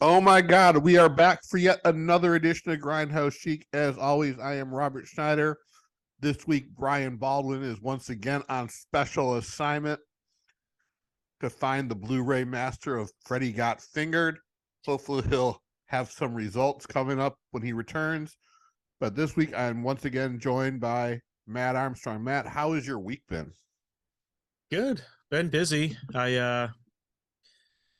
Oh my God, we are back for yet another edition of Grindhouse Chic. As always, I am Robert Schneider. This week, Brian Baldwin is once again on special assignment to find the Blu-ray master of Freddy Got Fingered. Hopefully, he'll have some results coming up when he returns. But this week, I'm once again joined by Matt Armstrong. Matt, how has your week been? Good. Been busy.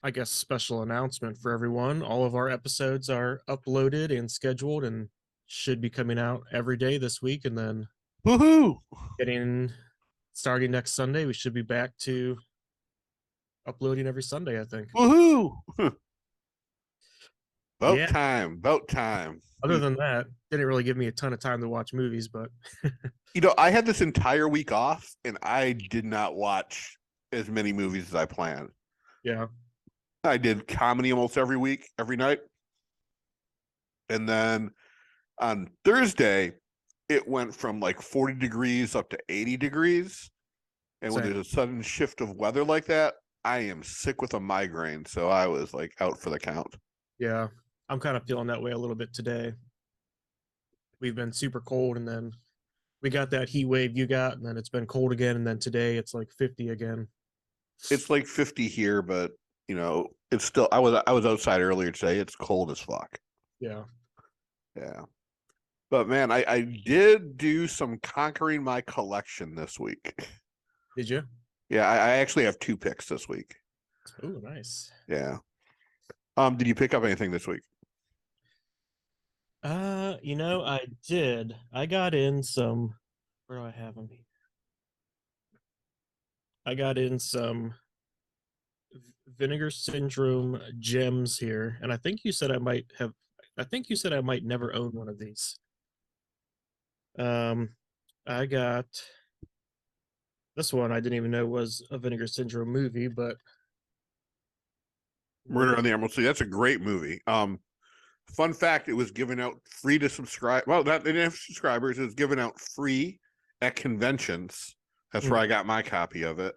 I guess special announcement for everyone. All of our episodes are uploaded and scheduled and should be coming out every day this week, and then Woohoo! getting starting next Sunday, we should be back to uploading every Sunday, I think. Woohoo! Vote Yeah. time. Vote time. Other than that, didn't really give me a ton of time to watch movies, but I had this entire week off and I did not watch as many movies as I planned. yeah. I did comedy almost every week, every night. And then on Thursday, it went from like 40 degrees up to 80 degrees. And when Same. there's a sudden shift of weather like that, I am sick with a migraine. So I was like out for the count. Yeah. I'm kind of feeling that way a little bit today. We've been super cold, and then we got that heat wave you got, and then it's been cold again, and then today it's like 50 again. It's like 50 here, but it's still I was outside earlier today. It's cold as fuck. Yeah. Yeah. But man, I did do some conquering my collection this week. Did you? Yeah, I actually have 2 picks this week. Oh, nice. Yeah. Did you pick up anything this week? I did. I got in some. Where do I have them? I got in some Vinegar Syndrome gems here, and I think you said I might have. I think you said I might never own one of these. Um, I got this one. I didn't even know was a Vinegar Syndrome movie, but Murder on the Emerald Sea. That's a great movie. Fun fact: it was given out free to subscribe. Well, they didn't have subscribers. It was given out free at conventions. That's where I got my copy of it.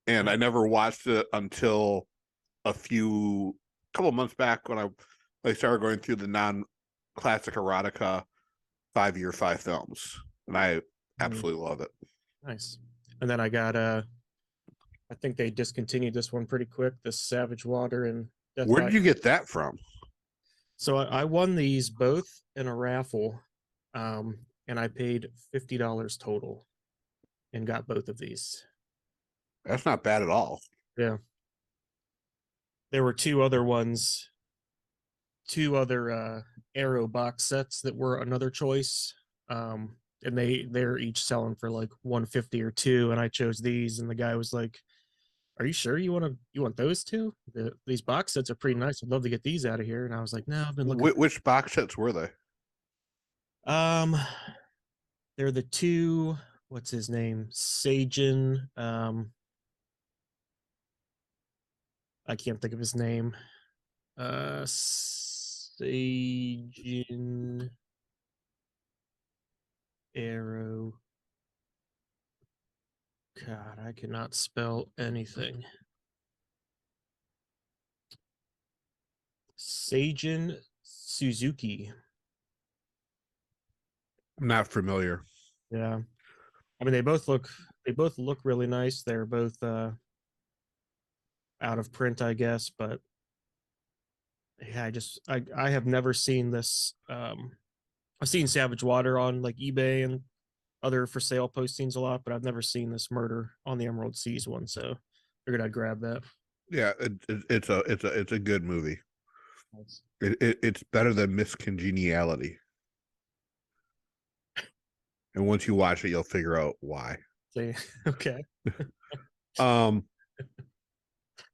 And I never watched it until a couple months back when I started going through the non-classic erotica 5-year 5 films, and I absolutely love it. Nice. And then I got I think they discontinued this one pretty quick. This Savage Water and Death Where by... did you get that from? So I won these both in a raffle, and I paid $50 total and got both of these. That's not bad at all. Yeah. There were two other ones, two other Arrow box sets that were another choice. And they're each selling for like 150 or two, and I chose these, and the guy was like, "Are you sure you want those two? These box sets are pretty nice. I'd love to get these out of here." And I was like, "No, I've been looking." Which box sets were they? Um, they're the two. What's his name? Sajin. I can't think of his name. Sajin Arrow. God, I cannot spell anything. Sajin Suzuki. I'm not familiar. Yeah. I mean, they both look really nice. They're both out of print, I guess, but yeah, I have never seen this. I've seen Savage Water on like eBay and other for sale postings a lot, but I've never seen this Murder on the Emerald Seas one, so figured I'd grab that. Yeah, it's a good movie. Nice. It's better than Miscongeniality. And once you watch it, you'll figure out why. See, okay.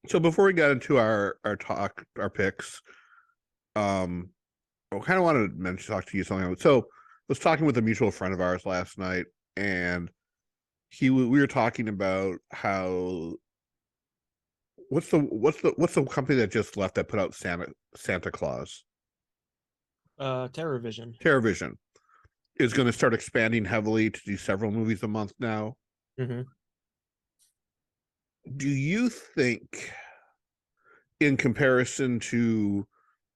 So before we get into our picks, I kind of wanted to talk to you something. So I was talking with a mutual friend of ours last night, and we were talking about how what's the company that just left that put out Santa Claus? TerrorVision. TerrorVision is going to start expanding heavily to do several movies a month now. Mm-hmm. Do you think in comparison to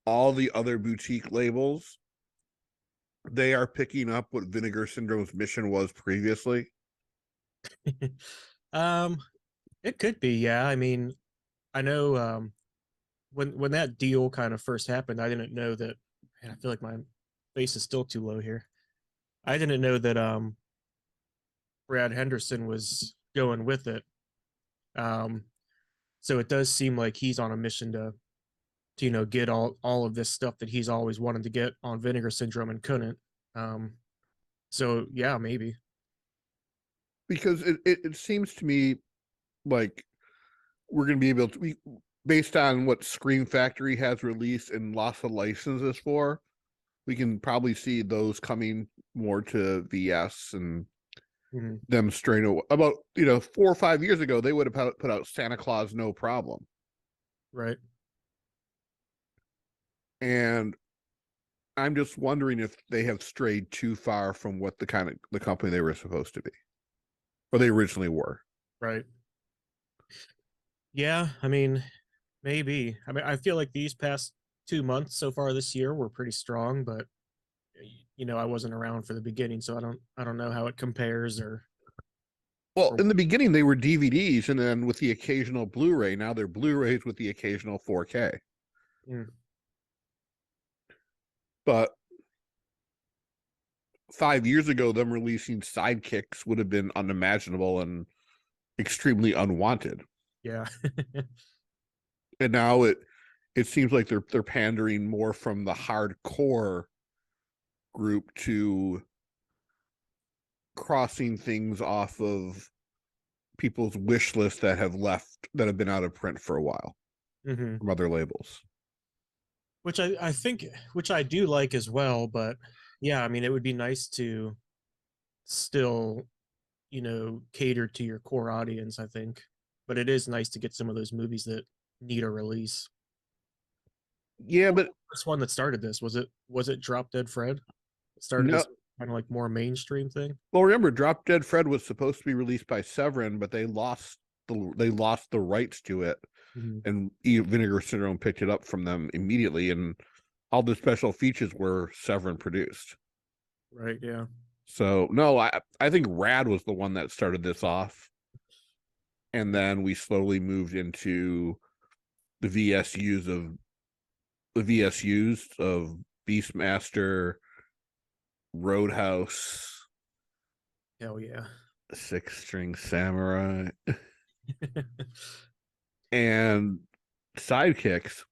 all the other boutique labels, they are picking up what Vinegar Syndrome's mission was previously. um, it could be, yeah. I mean, I know when that deal kind of first happened, I didn't know that. Man, I feel like my face is still too low here. I didn't know that Brad Henderson was going with it. Um, so it does seem like he's on a mission to get all of this stuff that he's always wanted to get on Vinegar Syndrome and couldn't. Um, so yeah, maybe. Because it seems to me like we're going to be able to, based on what Scream Factory has released and loss of licenses for, we can probably see those coming more to VS and Mhm. them straight away. About 4 or 5 years ago, they would have put out Santa Claus no problem, Right. and I'm just wondering if they have strayed too far from what the company they were supposed to be, or they originally were. Right. Yeah, I mean, maybe. I mean, I feel like these past 2 months so far this year were pretty strong, but I wasn't around for the beginning, so I don't know how it compares Well, or in the beginning, they were DVDs, and then with the occasional Blu-ray, now they're Blu-rays with the occasional 4K. Mm, But 5 years ago, them releasing sidekicks would have been unimaginable and extremely unwanted. yeah. And now it seems like they're pandering more from the hardcore group to crossing things off of people's wish list that have been out of print for a while hmm from other labels. Which I think, which I do like as well, but yeah, I mean, it would be nice to still, cater to your core audience, I think. But it is nice to get some of those movies that need a release. Yeah, but This one that started this, was it Drop Dead Fred? It started no. this kind of like more mainstream thing. Well, remember, Drop Dead Fred was supposed to be released by Severin, but they lost the rights to it, hmm and Vinegar Syndrome picked it up from them immediately, and all the special features were Severin produced. Right, yeah. So no, I think Rad was the one that started this off, and then we slowly moved into the VSUs of Beastmaster, Roadhouse, Hell yeah. Six String Samurai, and Sidekicks.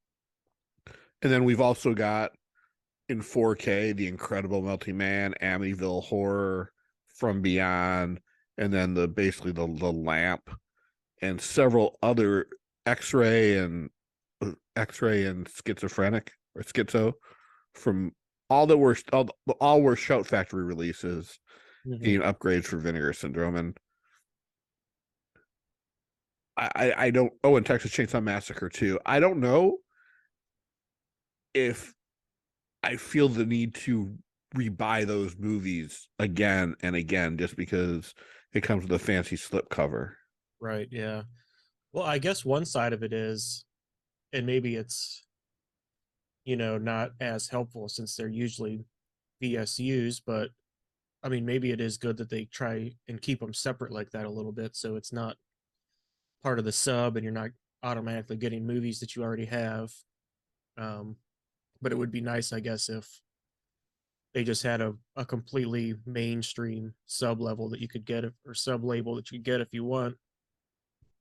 And then we've also got in 4K the Incredible Melting Man, Amityville Horror, From Beyond, and then the Lamp, and several other X-Ray and Schizophrenic or Schizo from all were Shout Factory releases, hmm being upgrades for Vinegar Syndrome. And I don't. Oh, and Texas Chainsaw Massacre too. I don't know if I feel the need to rebuy those movies again and again just because it comes with a fancy slipcover. Right, yeah. Well, I guess one side of it is, and maybe it's, not as helpful since they're usually VSUs, but I mean, maybe it is good that they try and keep them separate like that a little bit, so it's not part of the sub and you're not automatically getting movies that you already have. Um, but it would be nice, I guess, if they just had a completely mainstream sub level that you could get or sub label that you could get if you want,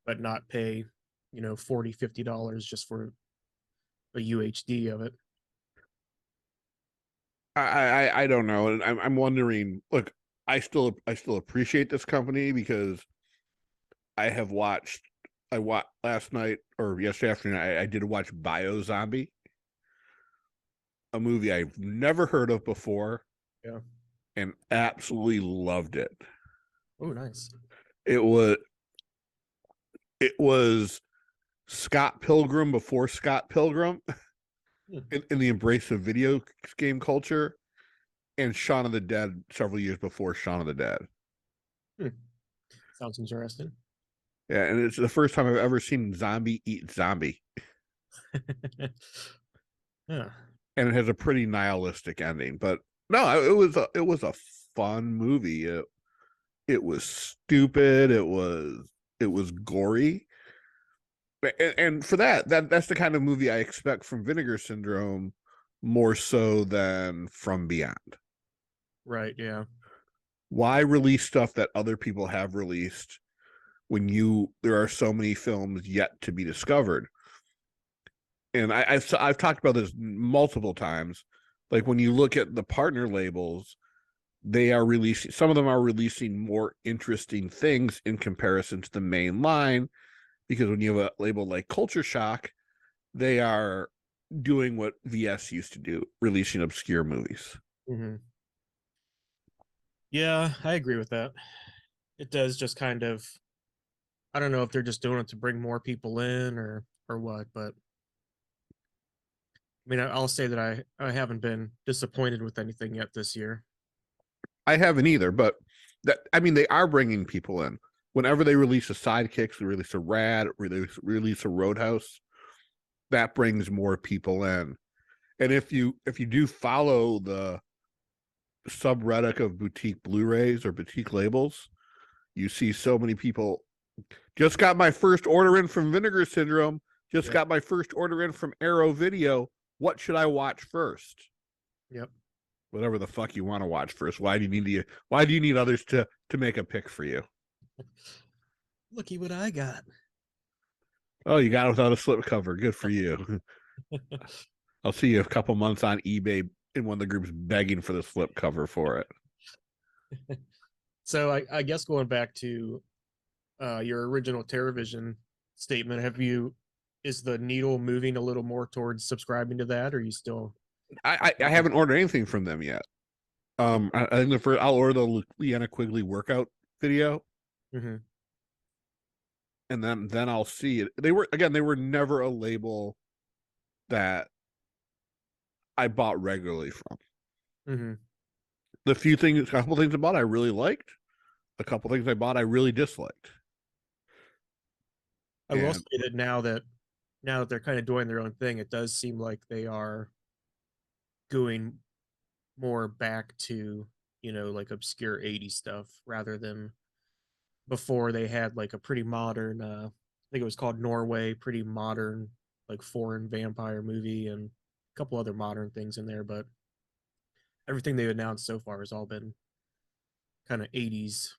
but not pay, $40-50 just for a UHD of it. I don't know, and I'm wondering. Look, I still appreciate this company because I have watched. I watched last night or yesterday afternoon. I did watch Bio Zombie, a movie I've never heard of before, Yeah. and absolutely loved it. Oh, nice. It was it was Scott Pilgrim before Scott Pilgrim Hmm. in the embrace of video game culture, and Shaun of the Dead several years before Shaun of the Dead. Hmm. Sounds interesting. Yeah, and it's the first time I've ever seen zombie eat zombie. Yeah. and it has a pretty nihilistic ending. But no, it was a fun movie. It was stupid. It was gory. And for that's the kind of movie I expect from Vinegar Syndrome more so than From Beyond. Right. Yeah. Why release stuff that other people have released when there are so many films yet to be discovered? And I've talked about this multiple times. Like when you look at the partner labels, they are releasing, some of them are releasing more interesting things in comparison to the main line, because when you have a label like Culture Shock, they are doing what VS used to do, releasing obscure movies. Hmm. Yeah, I agree with that. It does just kind of, I don't know if they're just doing it to bring more people in or what, but I mean, I'll say that I haven't been disappointed with anything yet this year. I haven't either, but I mean, they are bringing people in. Whenever they release a Sidekicks, they release a Rad, release a Roadhouse, that brings more people in. And if you do follow the subreddit of boutique Blu-rays or boutique labels, you see so many people. Just got my first order in from Vinegar Syndrome. Just Yep. got my first order in from Arrow Video. What should I watch first? Yep. Whatever the fuck you want to watch first. Why do you need others to make a pick for you? Looky what I got. Oh, you got it without a slip cover. Good for you. I'll see you a couple months on eBay in one of the groups begging for the slip cover for it. So I guess going back to your original TerraVision statement, is the needle moving a little more towards subscribing to that, or are you still? I haven't ordered anything from them yet. I think the first I'll order the Leanna Quigley workout video, Mm-hmm. and then I'll see it. They were never a label that I bought regularly from. Mm-hmm. A couple things I bought I really liked. A couple things I bought I really disliked. I will And say that now that they're kind of doing their own thing, it does seem like they are going more back to, like obscure 80s stuff rather than before they had like a pretty modern I think it was called Norway, pretty modern like foreign vampire movie and a couple other modern things in there, but everything they've announced so far has all been kind of 80s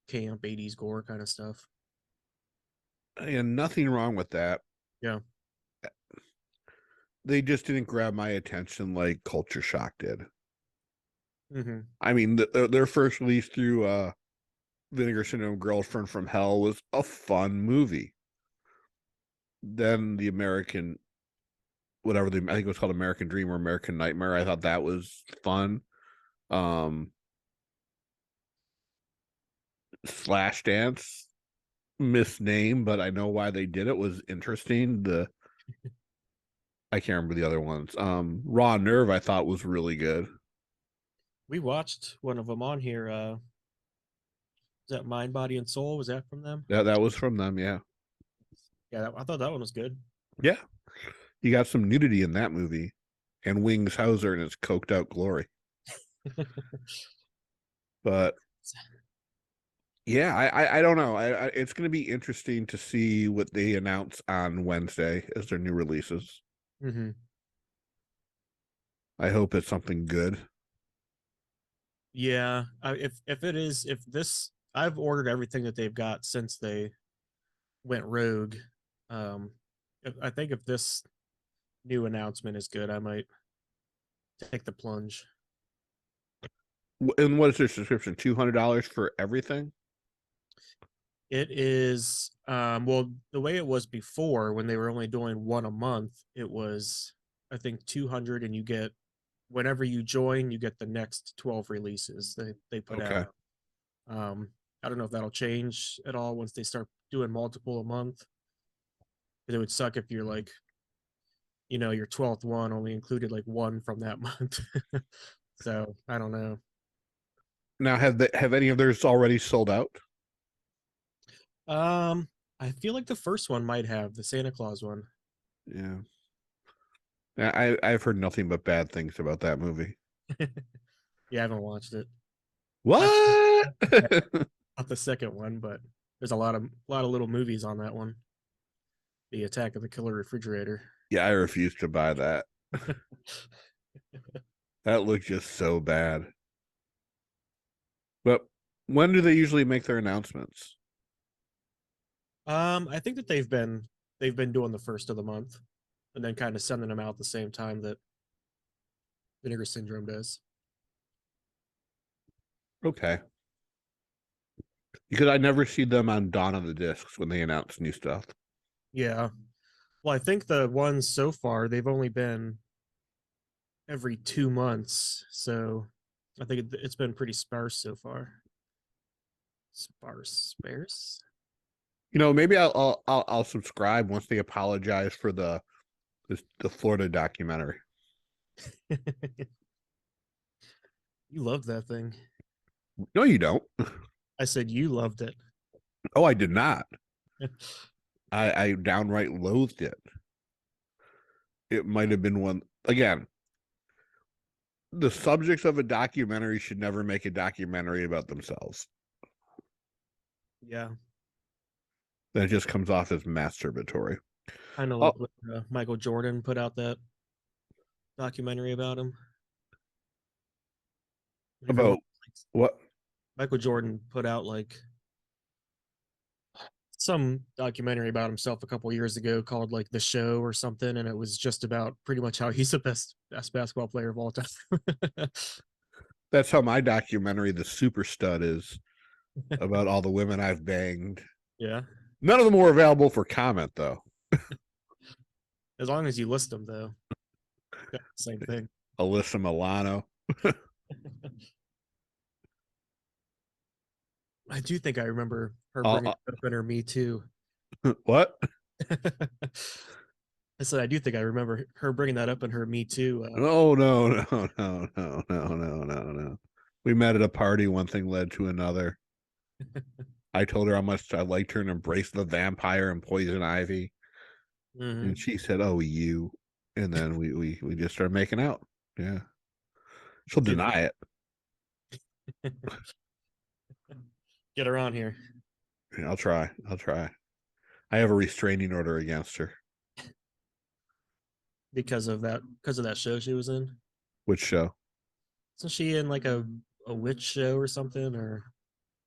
camp, 80s gore kind of stuff. nothing wrong with that. Yeah. They just didn't grab my attention like Culture Shock did. Mm-hmm. I mean, their first release through Vinegar Syndrome Girlfriend from Hell was a fun movie. Then the American, I think it was called American Dream or American Nightmare. I thought that was fun. Um, Slash Dance, misname, but I know why they did it, was interesting. I can't remember the other ones. Raw Nerve, I thought was really good. We watched one of them on here. Is that Mind, Body, and Soul? Was that from them? That was from them, yeah. Yeah, I thought that one was good. Yeah. You got some nudity in that movie. And Wings Hauser in his coked out glory. But yeah, I don't know. It's going to be interesting to see what they announce on Wednesday as their new releases. Mm-hmm. I hope it's something good. Yeah, if this, I've ordered everything that they've got since they went rogue. I think if this new announcement is good, I might take the plunge. And what is their subscription? $200 for everything? It is well, the way it was before when they were only doing one a month, it was I think 200, and you get, whenever you join, you get the next 12 releases they put Okay. out. I don't know if that'll change at all once they start doing multiple a month. It would suck if you're like, your 12th one only included like one from that month. So I don't know. Now, have any of theirs already sold out? Um, I feel like the first one might have the Santa Claus one. Yeah. I've heard nothing but bad things about that movie. Yeah, I haven't watched it. What? Not the second one, but there's a lot of little movies on that one. The Attack of the Killer Refrigerator. Yeah, I refuse to buy that. That looked just so bad. But when do they usually make their announcements? I think that they've been doing the first of the month, and then kind of sending them out at the same time that Vinegar Syndrome does. Okay. Because I never see them on Dawn of the Discs when they announce new stuff. Yeah. Well, I think the ones so far they've only been every 2 months, so I think it's been pretty sparse so far. Sparse. Maybe I'll subscribe once they apologize for the Florida documentary. You loved that thing. No, you don't. I said you loved it. Oh, I did not. I downright loathed it. It might have been one again. The subjects of a documentary should never make a documentary about themselves. Yeah. That just comes off as masturbatory. Kind of like when Michael Jordan put out that documentary about him. About what? Michael Jordan put out like some documentary about himself a couple years ago called like The Show or something, and it was just about pretty much how he's the best basketball player of all time. That's how my documentary, The Super Stud, is about all the women I've banged. Yeah. None of them were available for comment, though. As long as you list them, though. Same thing. Alyssa Milano. I do think I remember her bringing it up in her Me Too. What? I said I do think I remember her bringing that up in her Me Too. No. We met at a party. One thing led to another. I told her how much I liked her and embraced the vampire and poison ivy. Mm-hmm. And she said, "Oh, you." And then we just started making out. Yeah. She'll deny it. Get her on here. Yeah, I'll try. I have a restraining order against her. Because of that show she was in. Which show? Isn't she in like a witch show or something? Or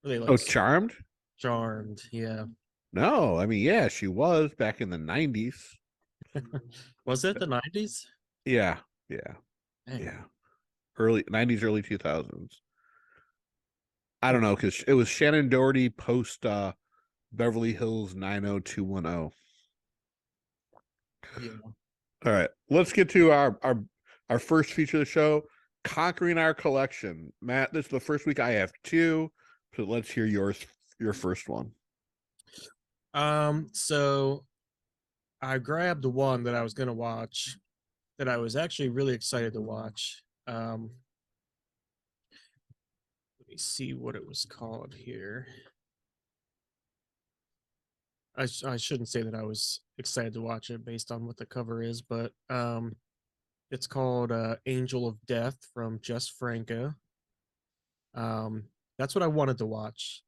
were they like Charmed? Charmed, yeah. No, I mean, yeah, she was back in the 90s. Was it the 90s? Yeah. Dang. Yeah. Early 90s, early 2000s. I don't know, because it was Shannon Doherty post Beverly Hills 90210. Yeah. All right, let's get to our first feature of the show, Conquering Our Collection. Matt, this is the first week I have two, so let's hear your first one. So I grabbed one that I was going to watch that I was actually really excited to watch. Let me see what it was called here. I shouldn't say that I was excited to watch it based on what the cover is, but it's called Angel of Death from Jess Franco. That's what I wanted to watch.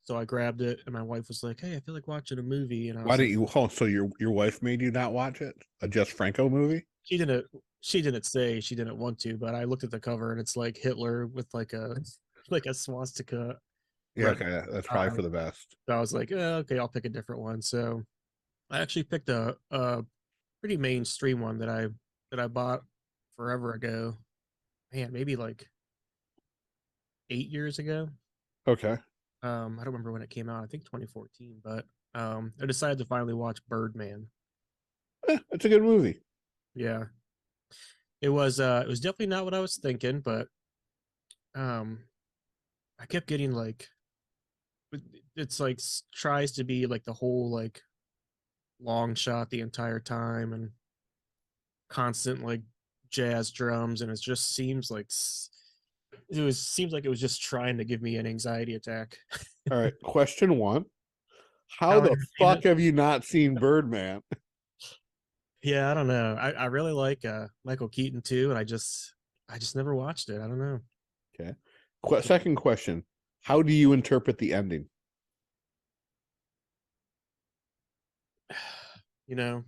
So I grabbed it, and my wife was like, "Hey, I feel like watching a movie." And I was Why didn't you? Oh, so your wife made you not watch it? A Jess Franco movie? She didn't. She didn't say she didn't want to, but I looked at the cover, and it's like Hitler with like a swastika. Yeah, But okay, that's probably for the best. so I was like, okay, I'll pick a different one. So I actually picked a pretty mainstream one that I bought forever ago. Man, maybe like 8 years ago. Okay. I don't remember when it came out. I think 2014. But I decided to finally watch Birdman. It's a good movie. Yeah, it was definitely not what I was thinking, but I kept getting like it's like tries to be like the whole like long shot the entire time and constant like jazz drums, and it just seems like it was just trying to give me an anxiety attack. All right, question one. How How have the you seen fuck it? have you not seen Birdman? Yeah, I don't know. I really like Michael Keaton too, and I just never watched it. I don't know. Okay. Second question. How do you interpret the ending? You know,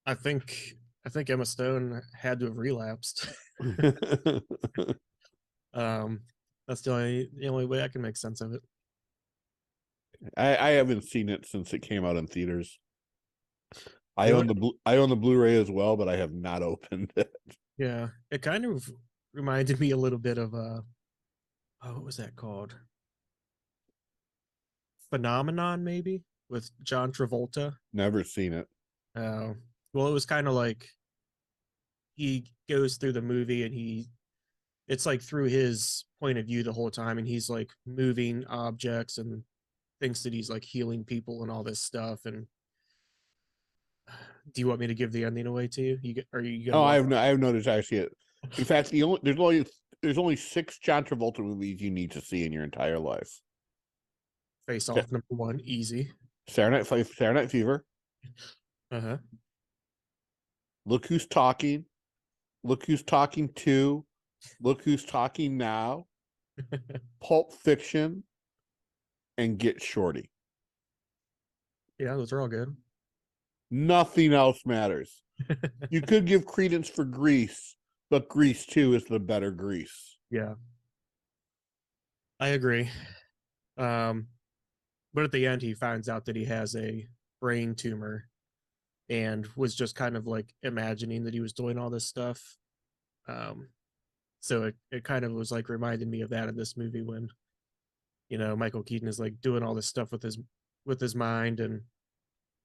I think I think Emma Stone had to have relapsed. um, that's the only way I can make sense of it. I haven't seen it since it came out in theaters. Really? I own the Blu-ray as well, but I have not opened it. Yeah. It kind of reminded me a little bit of oh, what was that called? Phenomenon, maybe, with John Travolta. Never seen it. Uh, well, it was kind of like he goes through the movie and it's like through his point of view the whole time, and he's like moving objects and thinks that he's like healing people and all this stuff. And do you want me to give the ending away to you? Are you gonna Oh, watch I have no desire to see it. In fact, there's only 6 John Travolta movies you need to see in your entire life. Face Off #1? Easy. Saturday Night Fever, Uh-huh. Look Who's Talking, Look Who's Talking 2, Look Who's Talking Now, Pulp Fiction, and Get Shorty. Yeah, those are all good. Nothing else matters. You could give credence for Grease, but Grease 2 is the better Grease. Yeah, I agree. Um, but at the end, he finds out that he has a brain tumor and was just kind of like imagining that he was doing all this stuff. Um, so it kind of was like reminding me of that in this movie when, Michael Keaton is like doing all this stuff with his mind, and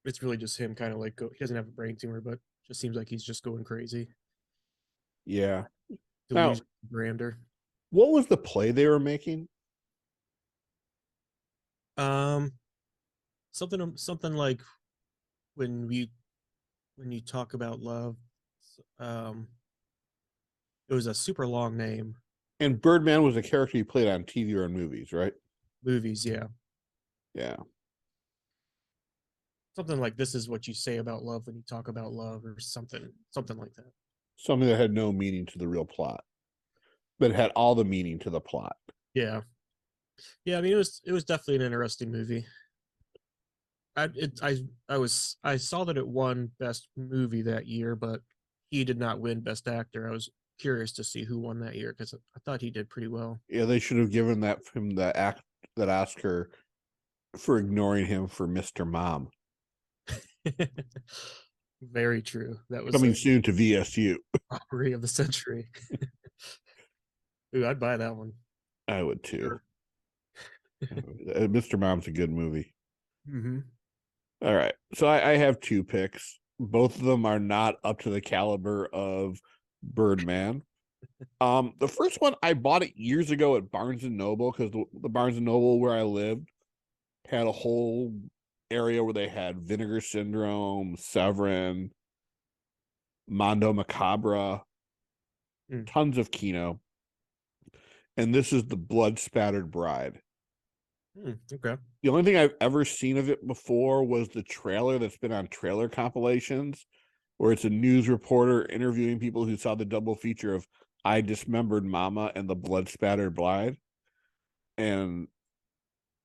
it's really just him kind of like he doesn't have a brain tumor, but just seems like he's just going crazy. Yeah. Now, Delusion grander. what was the play they were making? Um, something like when we when you talk about love. Um, it was a super long name. And Birdman was a character you played on TV or in movies, right? Movies, yeah. Yeah. Something like this is what you say about love when you talk about love, or something like that. Something that had no meaning to the real plot, but had all the meaning to the plot. Yeah, yeah. I mean, it was definitely an interesting movie. I saw that it won best movie that year, but he did not win best actor. I was curious to see who won that year because I thought he did pretty well. Yeah, they should have given him that Oscar for ignoring him for Mr. Mom. Very true. That was Coming a soon to VSU. robbery of the century. Ooh, I'd buy that one. I would too. Sure. Mr. Mom's a good movie. Mm-hmm. All right. So I have 2 picks. Both of them are not up to the caliber of Birdman. The first one I bought it years ago at Barnes and Noble because the Barnes and Noble where I lived had a whole area where they had Vinegar Syndrome, Severin, Mondo Macabre, tons of Kino. And this is The Blood Spattered Bride. Okay. The only thing I've ever seen of it before was the trailer that's been on trailer compilations, where it's a news reporter interviewing people who saw the double feature of I Dismembered Mama and The Blood Spattered Bride. And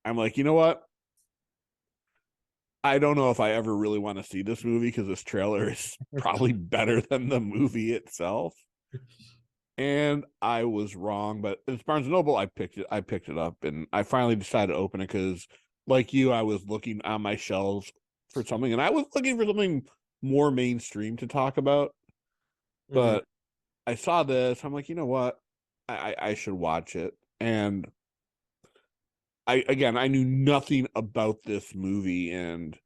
I'm like, you know what? I don't know if I ever really want to see this movie because this trailer is probably better than the movie itself. And I was wrong, but it's Barnes and Noble. I picked it up, and I finally decided to open it because, like you, I was looking on my shelves for something, and I was looking for something more mainstream to talk about. But I saw this. I'm like, you know what? I should watch it. And I knew nothing about this movie, and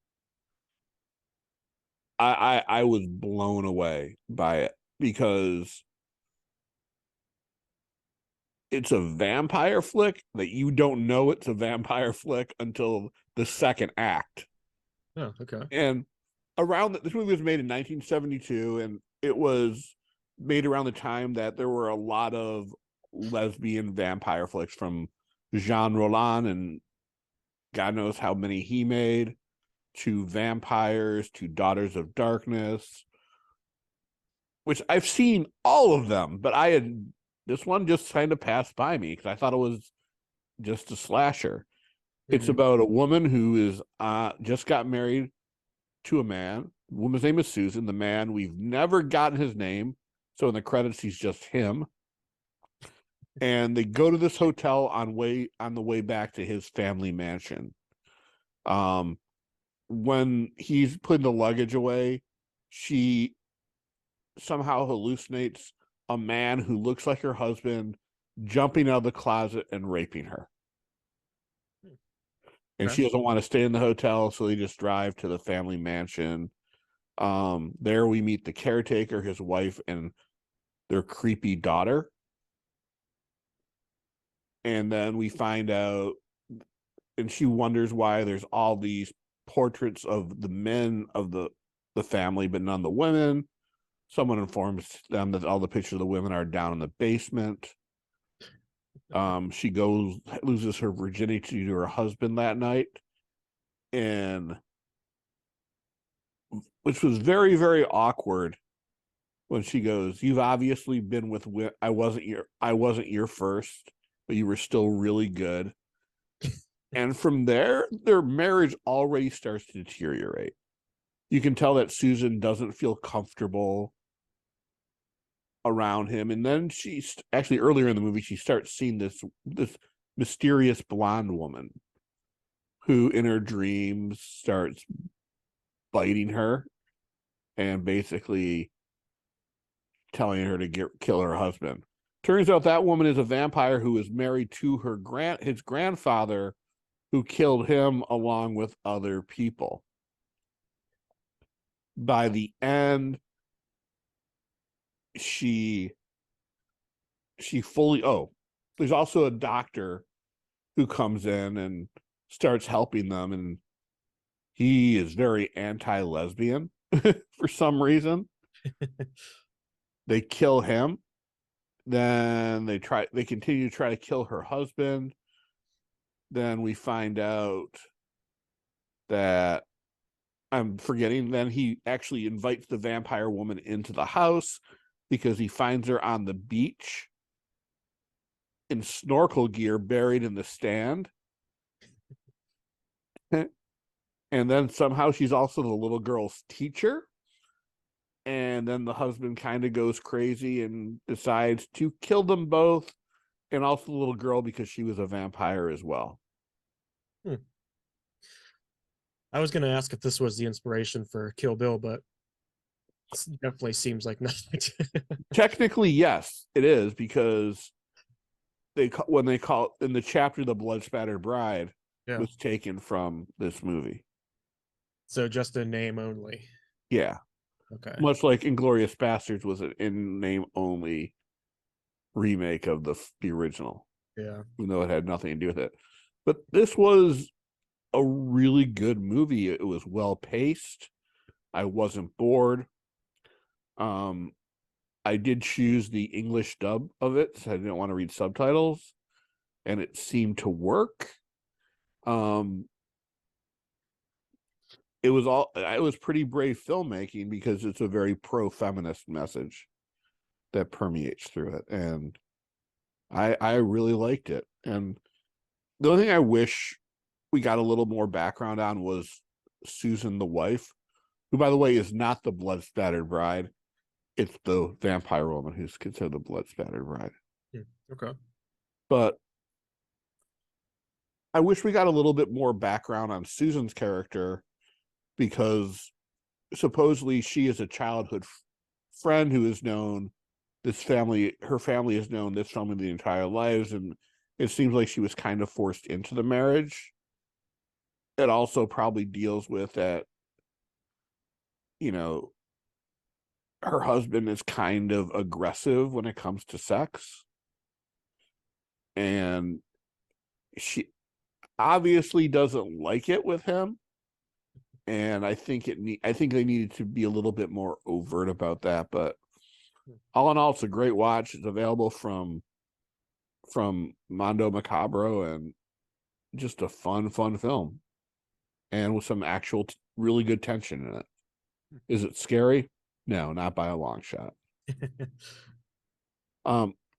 I was blown away by it because it's a vampire flick that you don't know it's a vampire flick until the second act. Oh, okay. And this movie was made in 1972, and it was made around the time that there were a lot of lesbian vampire flicks from Jean Roland, and God knows how many he made, to vampires to Daughters of Darkness, which I've seen all of them, but this one just kind of passed by me because I thought it was just a slasher. It's about a woman who is just got married to a man. The woman's name is Susan. The man, we've never gotten his name, so in the credits he's just him. And they go to this hotel on the way back to his family mansion. When he's putting the luggage away, she somehow hallucinates a man who looks like her husband jumping out of the closet and raping her. And she doesn't want to stay in the hotel, so they just drive to the family mansion. There we meet the caretaker, his wife, and their creepy daughter. And then we find out, and she wonders why there's all these portraits of the men of the family, but none of the women. Someone informs them that all the pictures of the women are down in the basement. She loses her virginity to her husband that night, and which was very, very awkward when she goes, "You've obviously been with I wasn't your first, but you were still really good." And from there, their marriage already starts to deteriorate. You can tell that Susan doesn't feel comfortable around him, and then she's actually earlier in the movie she starts seeing this mysterious blonde woman who in her dreams starts biting her and basically telling her to kill her husband. Turns out that woman is a vampire who is married to his grandfather, who killed him along with other people. By the end, she fully there's also a doctor who comes in and starts helping them, and he is very anti-lesbian for some reason. They kill him, then they continue to try to kill her husband. Then we find out that then he actually invites the vampire woman into the house because he finds her on the beach in snorkel gear buried in the stand. And then somehow she's also the little girl's teacher. And then the husband kind of goes crazy and decides to kill them both, and also the little girl because she was a vampire as well. I was going to ask if this was the inspiration for Kill Bill, but it definitely seems like not. Technically, yes, it is, because when they call in the chapter "The Blood Spattered Bride" was taken from this movie. So just a name only. Yeah. Okay. Much like Inglourious Basterds was an in name only remake of the original. Yeah. Even though it had nothing to do with it. But this was a really good movie. It was well paced. I wasn't bored. I did choose the English dub of it, so I didn't want to read subtitles, and it seemed to work. It was pretty brave filmmaking because it's a very pro-feminist message that permeates through it, and I really liked it. And the only thing I wish we got a little more background on was Susan, the wife, who, by the way, is not the blood spattered bride. It's the vampire woman who's considered the blood spattered bride. Okay. But I wish we got a little bit more background on Susan's character, because supposedly she is a childhood friend who has known this family. Her family has known this family the entire lives, and it seems like she was kind of forced into the marriage. It also probably deals with that, her husband is kind of aggressive when it comes to sex, and she obviously doesn't like it with him. And I think they needed to be a little bit more overt about that. But all in all, it's a great watch. It's available from Mondo Macabro, and just a fun film. and with some actual really good tension in it. Is it scary? No, not by a long shot.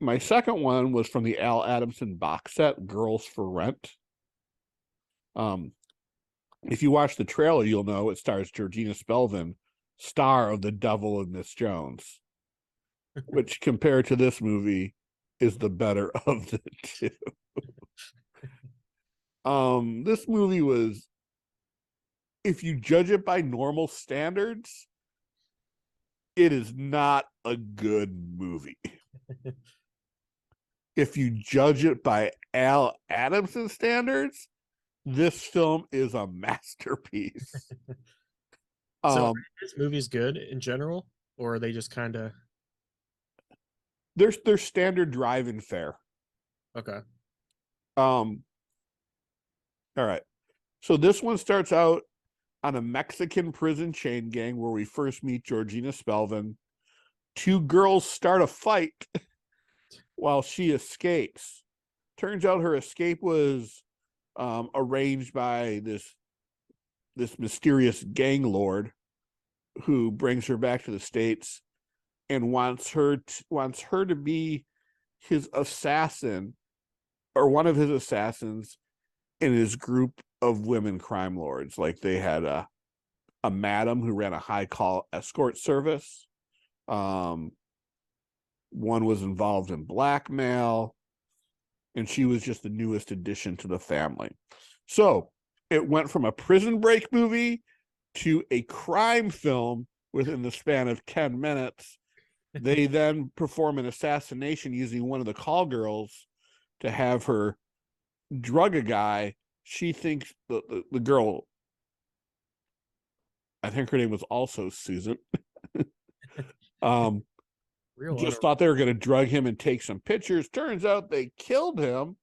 My second one was from the Al Adamson box set, Girls for Rent. If you watch the trailer, you'll know it stars Georgina Spelvin, star of The Devil and Miss Jones, which compared to this movie is the better of the two. This movie was, if you judge it by normal standards, it is not a good movie. If you judge it by Al Adamson standards, this film is a masterpiece. So are these movies good in general, or are they just kind of Their standard drive-in fare. okay? All right. So this one starts out on a Mexican prison chain gang where we first meet Georgina Spelvin. Two girls start a fight while she escapes. Turns out her escape was arranged by this mysterious gang lord who brings her back to the States and wants her to be his assassin, or one of his assassins, in his group of women crime lords. Like, they had a madam who ran a high call escort service. One was involved in blackmail, and she was just the newest addition to the family. So it went from a prison break movie to a crime film within the span of 10 minutes. They then perform an assassination using one of the call girls to have her drug a guy. She thinks the girl, I think her name was also Susan, just thought they were going to drug him and take some pictures. Turns out they killed him.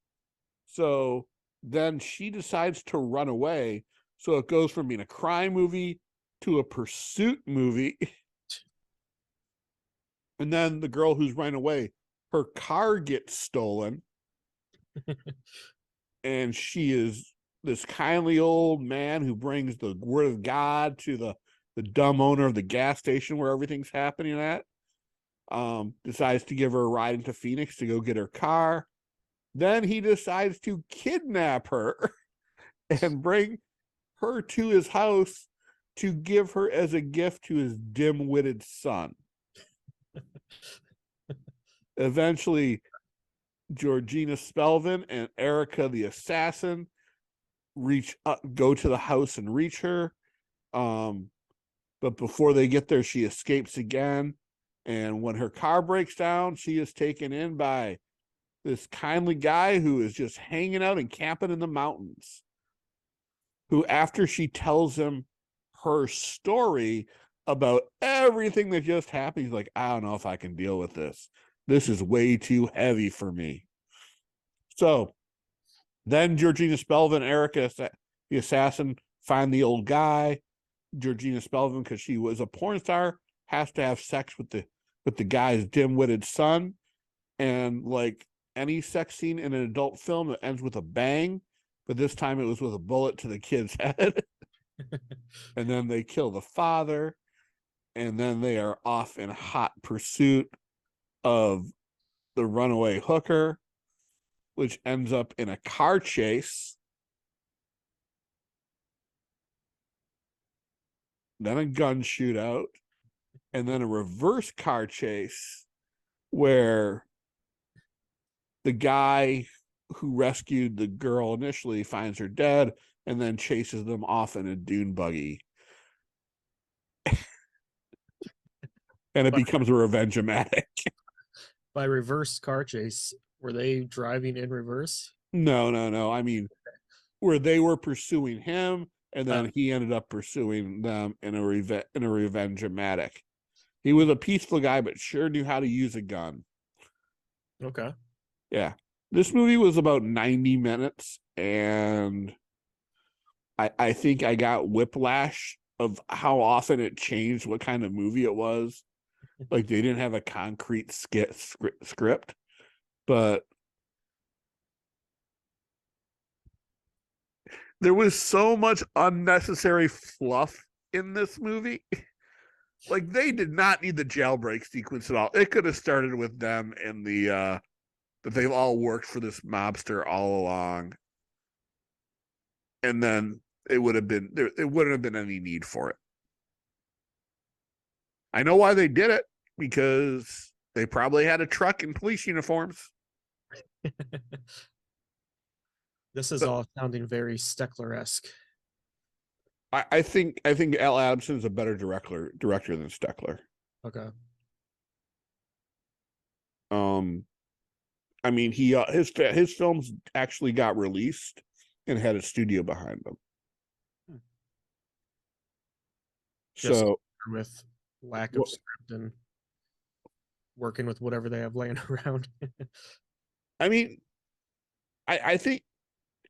So then she decides to run away. So it goes from being a crime movie to a pursuit movie. And then the girl who's running away, her car gets stolen. And she is this kindly old man who brings the word of God to the dumb owner of the gas station where everything's happening at. Decides to give her a ride into Phoenix to go get her car. Then he decides to kidnap her and bring her to his house to give her as a gift to his dim-witted son. Eventually, Georgina Spelvin and Erica the assassin go to the house and reach her. But before they get there, she escapes again. And when her car breaks down, she is taken in by this kindly guy who is just hanging out and camping in the mountains, who, after she tells him her story about everything that just happened, he's like, I don't know if I can deal with this. This is way too heavy for me. So then Georgina Spelvin, Erica, the assassin, find the old guy. Georgina Spelvin, because she was a porn star, has to have sex with the guy's dim-witted son. And like any sex scene in an adult film, it ends with a bang, but this time it was with a bullet to the kid's head. And then they kill the father, and then they are off in hot pursuit of the runaway hooker, which ends up in a car chase, then a gun shootout, and then a reverse car chase where the guy who rescued the girl initially finds her dead and then chases them off in a dune buggy. And it becomes a revenge-o-matic. By reverse car chase, were they driving in reverse? No. I mean, where they were pursuing him, and then he ended up pursuing them in a revenge-o-matic. He was a peaceful guy, but sure knew how to use a gun. Okay. Yeah. This movie was about 90 minutes, and I think I got whiplash of how often it changed what kind of movie it was. Like, they didn't have a concrete script, but there was so much unnecessary fluff in this movie. Like, they did not need the jailbreak sequence at all. It could have started with them and that they've all worked for this mobster all along, and then it wouldn't have been any need for it. I know why they did it, because they probably had a truck and police uniforms. This is all sounding very Steckler-esque. I think Al Adamson is a better director than Steckler. Okay. I mean, his films actually got released and had a studio behind them. Just so with lack of script and working with whatever they have laying around. I mean, I think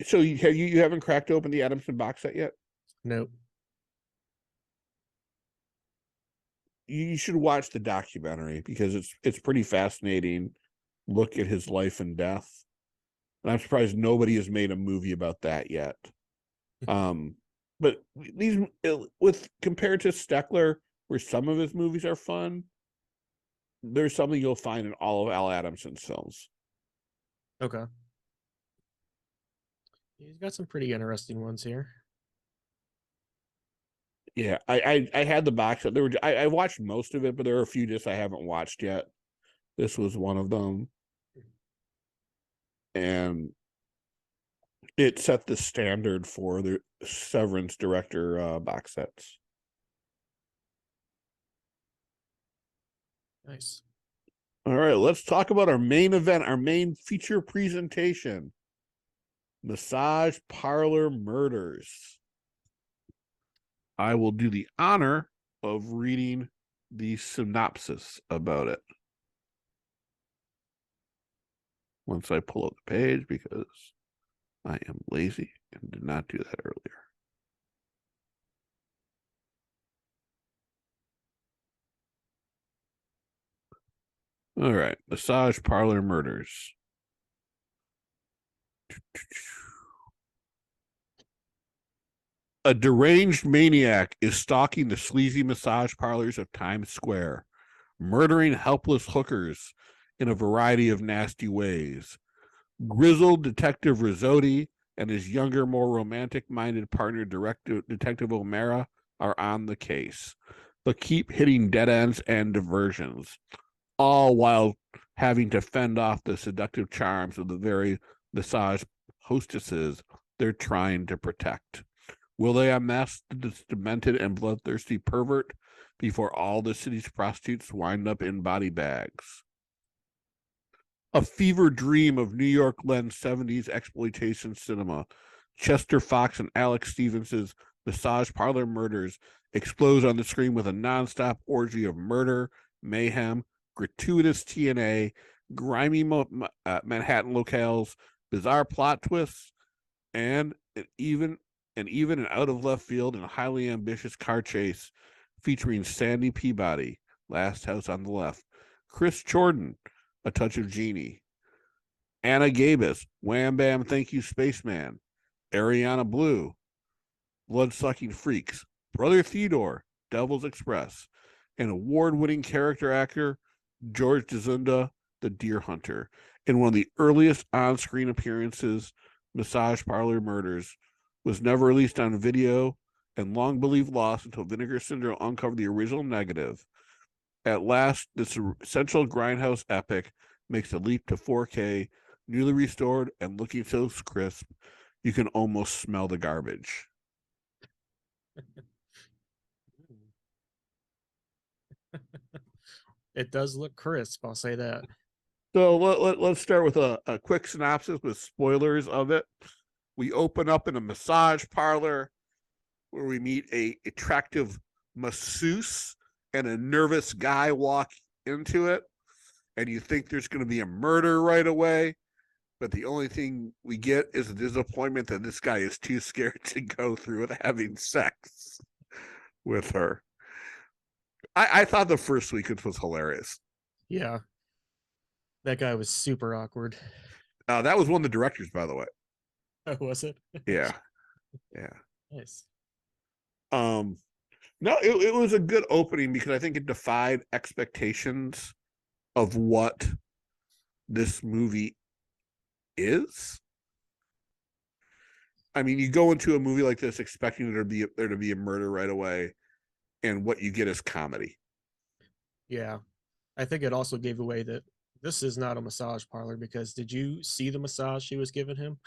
so. You haven't cracked open the Adamson box set yet? Nope. You should watch the documentary, because it's pretty fascinating. Look at his life and death, and I'm surprised nobody has made a movie about that yet. But these, with compared to Steckler, where some of his movies are fun, there's something you'll find in all of Al Adamson's films. Okay. He's got some pretty interesting ones here. Yeah, I had the box set. I watched most of it, but there are a few just I haven't watched yet. This was one of them, and it set the standard for the Severance director box sets. Nice. All right, let's talk about our main event, our main feature presentation. Massage Parlor Murders. I will do the honor of reading the synopsis about it once I pull up the page, because I am lazy and did not do that earlier. All right, Massage Parlor Murders. A deranged maniac is stalking the sleazy massage parlors of Times Square, murdering helpless hookers in a variety of nasty ways. Grizzled Detective Rizzotti and his younger, more romantic-minded partner, Detective O'Mara, are on the case, but keep hitting dead ends and diversions, all while having to fend off the seductive charms of the very massage hostesses they're trying to protect. Will they unmask this demented and bloodthirsty pervert before all the city's prostitutes wind up in body bags? A fever dream of New York lens 70s exploitation cinema, Chester Fox and Alex Stevens' Massage Parlor Murders explodes on the screen with a nonstop orgy of murder, mayhem, gratuitous TNA, grimy Manhattan locales, bizarre plot twists, and even an out of left field and highly ambitious car chase featuring Sandy Peabody, Last House on the Left, Chris Jordan, A Touch of Genie, Anna Gabus, Wham Bam Thank You Spaceman, Ariana Blue, Blood-Sucking Freaks, Brother Theodore, Devil's Express, and award-winning character actor George DeZunda, the Deer Hunter, in one of the earliest on-screen appearances. Massage Parlor Murders was never released on video and long believed lost until Vinegar Syndrome uncovered the original negative. At last, this essential Grindhouse epic makes a leap to 4K, newly restored and looking so crisp, you can almost smell the garbage. It does look crisp, I'll say that. So let's start with a quick synopsis with spoilers of it. We open up in a massage parlor where we meet a attractive masseuse and a nervous guy walk into it, and you think there's going to be a murder right away, but the only thing we get is a disappointment that this guy is too scared to go through with having sex with her. I thought the first sequence was hilarious. Yeah. That guy was super awkward. That was one of the directors, by the way. Oh, was it? Yeah. Yeah. Nice. No, it was a good opening because I think it defied expectations of what this movie is. I mean, you go into a movie like this expecting there to be a murder right away, and what you get is comedy. Yeah. I think it also gave away that this is not a massage parlor because did you see the massage she was giving him?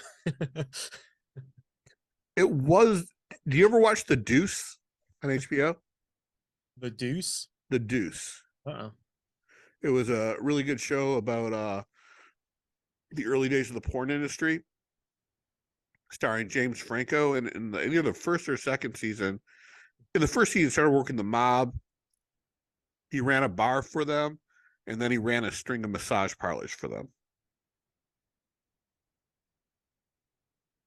It was. Do you ever watch The Deuce on HBO? The Deuce? The Deuce. Uh-uh. It was a really good show about the early days of the porn industry, starring James Franco. And in either the first or second season, in the first season, started working the mob. He ran a bar for them, and then he ran a string of massage parlors for them.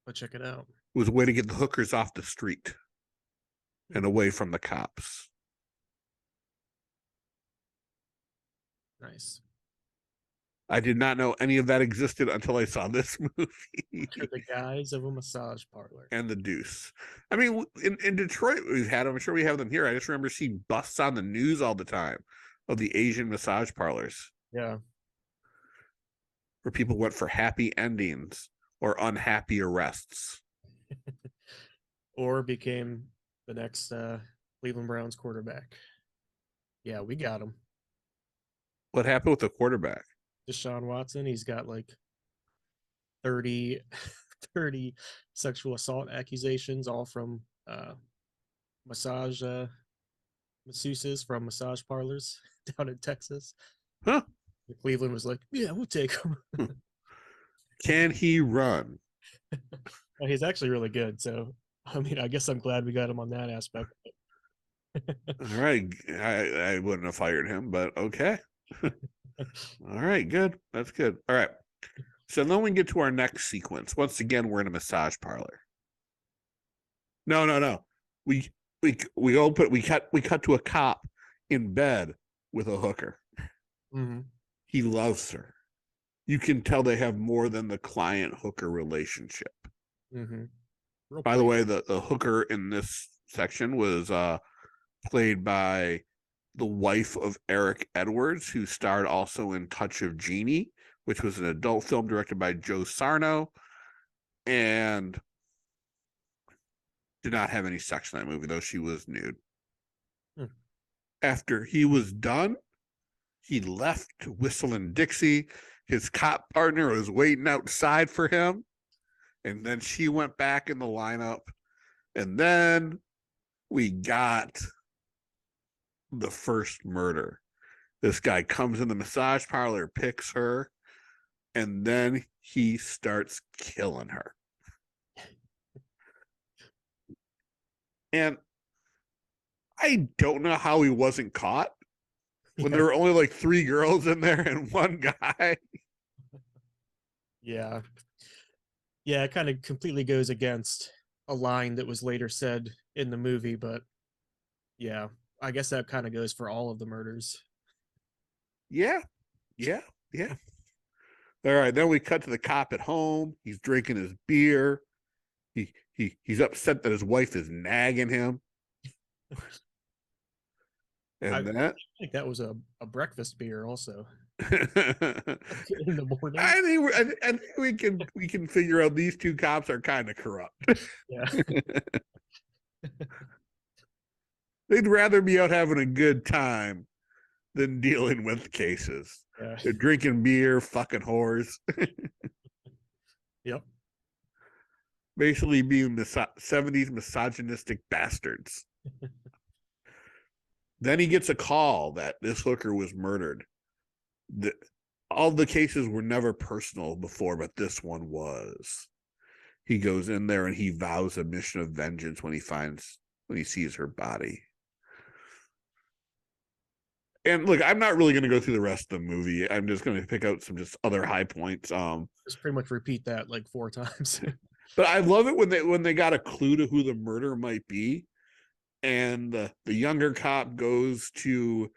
But check it out. It was a way to get the hookers off the street and away from the cops. Nice. I did not know any of that existed until I saw this movie. Under the guise of a massage parlor. And The Deuce. I mean, in Detroit, we've had them. I'm sure we have them here. I just remember seeing busts on the news all the time of the Asian massage parlors. Yeah. Where people went for happy endings or unhappy arrests. Or became the next Cleveland Browns quarterback. Yeah, we got him. What happened with the quarterback? Deshaun Watson, he's got like 30, 30 sexual assault accusations, all from massage masseuses from massage parlors down in Texas. Huh? Cleveland was like, yeah, we'll take him. Can he run? Well, he's actually really good. So, I mean, I guess I'm glad we got him on that aspect. All right. I wouldn't have fired him, but okay. All right, good. That's good. All right. So then we get to our next sequence. Once again, we're in a massage parlor. No. We cut to a cop in bed with a hooker. Mm-hmm. He loves her. You can tell they have more than the client hooker relationship. Mm-hmm. By the way, the hooker in this section was played by the wife of Eric Edwards, who starred also in Touch of Genie, which was an adult film directed by Joe Sarno, and did not have any sex in that movie, though she was nude. After he was done, he left to whistle in Dixie. His cop partner was waiting outside for him, and then she went back in the lineup, and then we got the first murder. This guy comes in the massage parlor, picks her, and then he starts killing her. And I don't know how he wasn't caught when there were only like 3 girls in there and 1 guy. Yeah. Yeah, it kind of completely goes against a line that was later said in the movie, but yeah, I guess that kind of goes for all of the murders. Yeah. All right, then we cut to the cop at home. He's drinking his beer. He's upset that his wife is nagging him. And I think that was a breakfast beer also. in the morning. I think we can figure out these 2 cops are kind of corrupt. Yeah. They'd rather be out having a good time than dealing with cases. Yeah. They're drinking beer, fucking whores. Yep. Basically being 70s misogynistic bastards. Then he gets a call that this hooker was murdered. All the cases were never personal before, but this one was. He goes in there and he vows a mission of vengeance when he sees her body. And look, I'm not really going to go through the rest of the movie. I'm just going to pick out some just other high points. Just pretty much repeat that like 4 times. But I love it when they got a clue to who the murder might be, and the younger cop goes to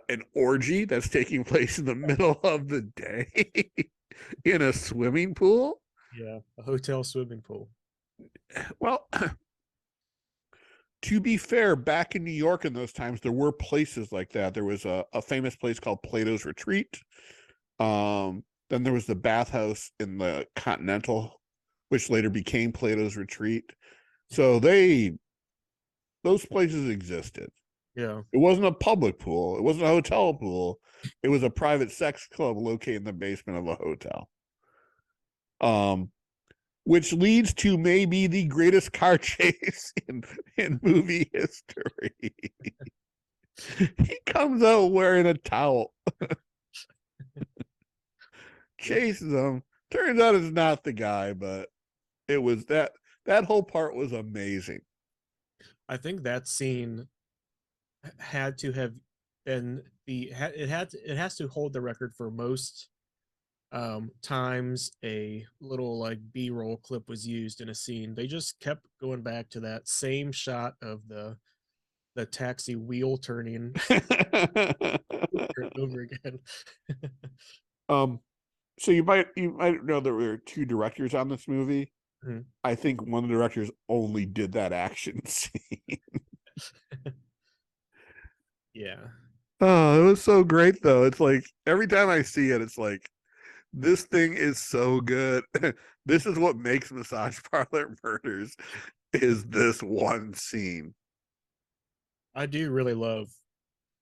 an orgy that's taking place in the middle of the day in a swimming pool. Yeah, a hotel swimming pool. Well, to be fair, back in New York in those times, there were places like that. There was a famous place called Plato's Retreat. Then there was the bathhouse in the Continental, which later became Plato's Retreat. So those places existed. Yeah. It wasn't a public pool. It wasn't a hotel pool. It was a private sex club located in the basement of a hotel. Um, which leads to maybe the greatest car chase in movie history. He comes out wearing a towel, chases him. Turns out it's not the guy, but it was that whole part was amazing. I think that scene had to have been it has to hold the record for most times a little like B-roll clip was used in a scene. They just kept going back to that same shot of the taxi wheel turning over and over again. um, so you might know there were two directors on this movie. Mhm. I think one of the directors only did that action scene. Yeah. Oh, it was so great though. It's like every time I see it, it's like this thing is so good. This is what makes Massage Parlor Murders is this one scene. I do really love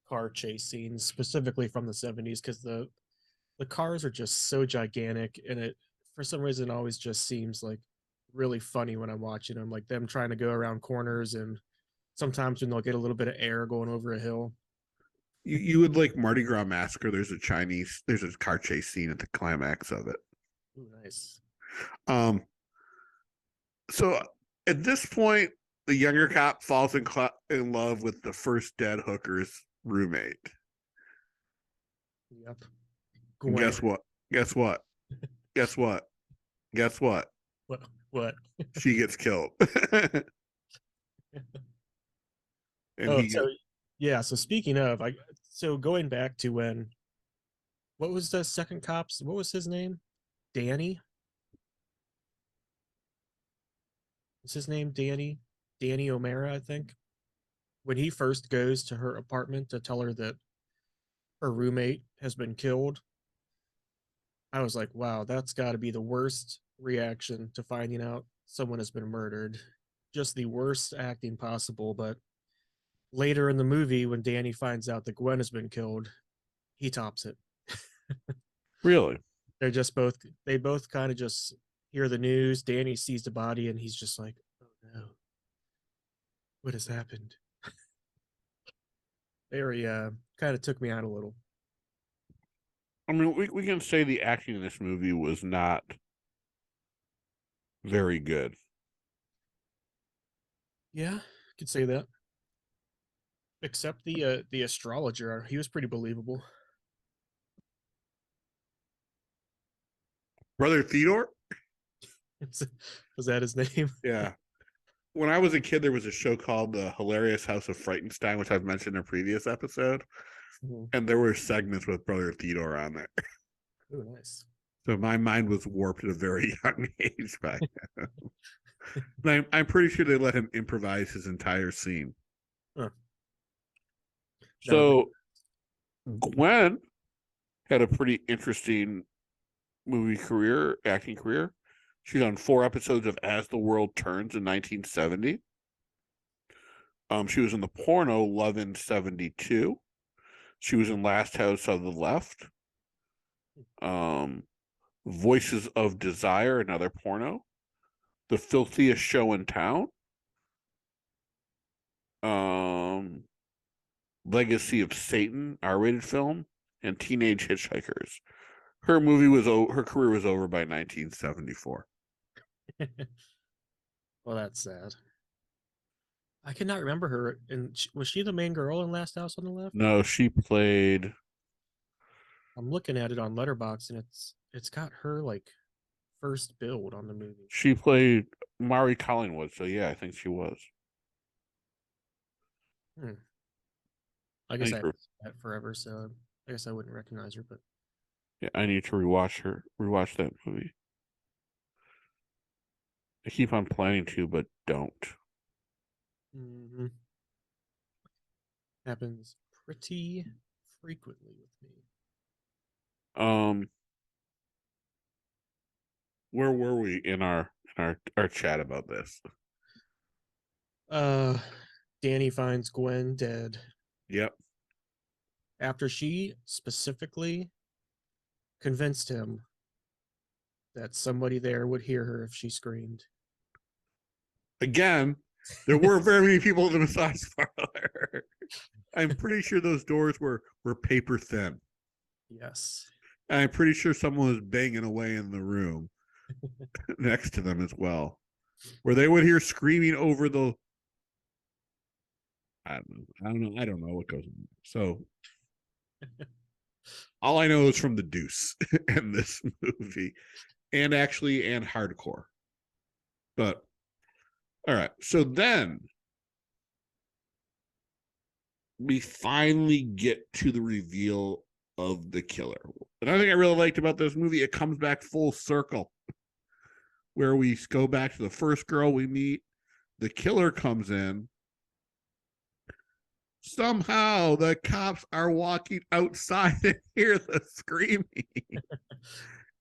car chase scenes, specifically from the 70s, because the cars are just so gigantic, and it for some reason always just seems like really funny when I'm watching them, like them trying to go around corners, and sometimes when they'll get a little bit of air going over a hill. You would like Mardi Gras Massacre. There's a car chase scene at the climax of it. Ooh, nice. Um, so at this point, the younger cop falls in love with the first dead hooker's roommate. Yep. And Gwen. guess what? Guess what? Guess what? Guess what? What? What? She gets killed. And Oh, he so gets yeah. So speaking of, so going back to when, what was the second cop's? What was his name? Danny. What's his name? Danny. Danny O'Mara, I think. When he first goes to her apartment to tell her that her roommate has been killed, I was like, wow, that's got to be the worst reaction to finding out someone has been murdered. Just the worst acting possible. But later in the movie, when Danny finds out that Gwen has been killed, he tops it. really. They're just both, they both kind of just hear the news. Danny sees the body and he's just like, oh no, what has happened? Very, kind of took me out a little. I mean, we can say the acting in this movie was not very good. Yeah, could say that. Except the astrologer, he was pretty believable. Brother Theodore? Was that his name? Yeah. When I was a kid, there was a show called The Hilarious House of Frightenstein, which I've mentioned in a previous episode. Mhm. And there were segments with Brother Theodore on there. Oh, nice. So my mind was warped at a very young age by him. I'm pretty sure they let him improvise his entire scene. Huh. That would make So Gwen had a pretty interesting acting career. She's on 4 episodes of As the World Turns in 1970. She was in the porno Love in 72. She was in Last House on the Left. Um, Voices of Desire, another porno. The Filthiest Show in Town. Um, Legacy of Satan, R-rated film, and Teenage Hitchhikers. Her career was over by 1974. well, that's sad. I cannot remember her. And was she the main girl in Last House on the Left? No, she played. I'm looking at it on Letterbox, and it's got her like first build on the movie. She played Mari Collingwood. So yeah, I think she was. Hmm. I I guess need I to, haven't seen that forever, so I guess I wouldn't recognize her. But yeah, I need to rewatch that movie. I keep on planning to, but don't. Hmm. Happens pretty frequently with me. Um, where were we in our chat about this? Uh, Danny finds Gwen dead Yep. after she specifically convinced him that somebody there would hear her if she screamed. Again, there weren't very many people in the massage parlor. I'm pretty sure those doors were paper thin. Yes. And I'm pretty sure someone was banging away in the room next to them as well, where they would hear screaming over the. I don't know what goes on. So all I know is from the Deuce and this movie, and hardcore. But all right, so then we finally get to the reveal of the killer. Another thing I really liked about this movie, it comes back full circle, where we go back to the first girl we meet. The killer comes in. Somehow the cops are walking outside and hear the screaming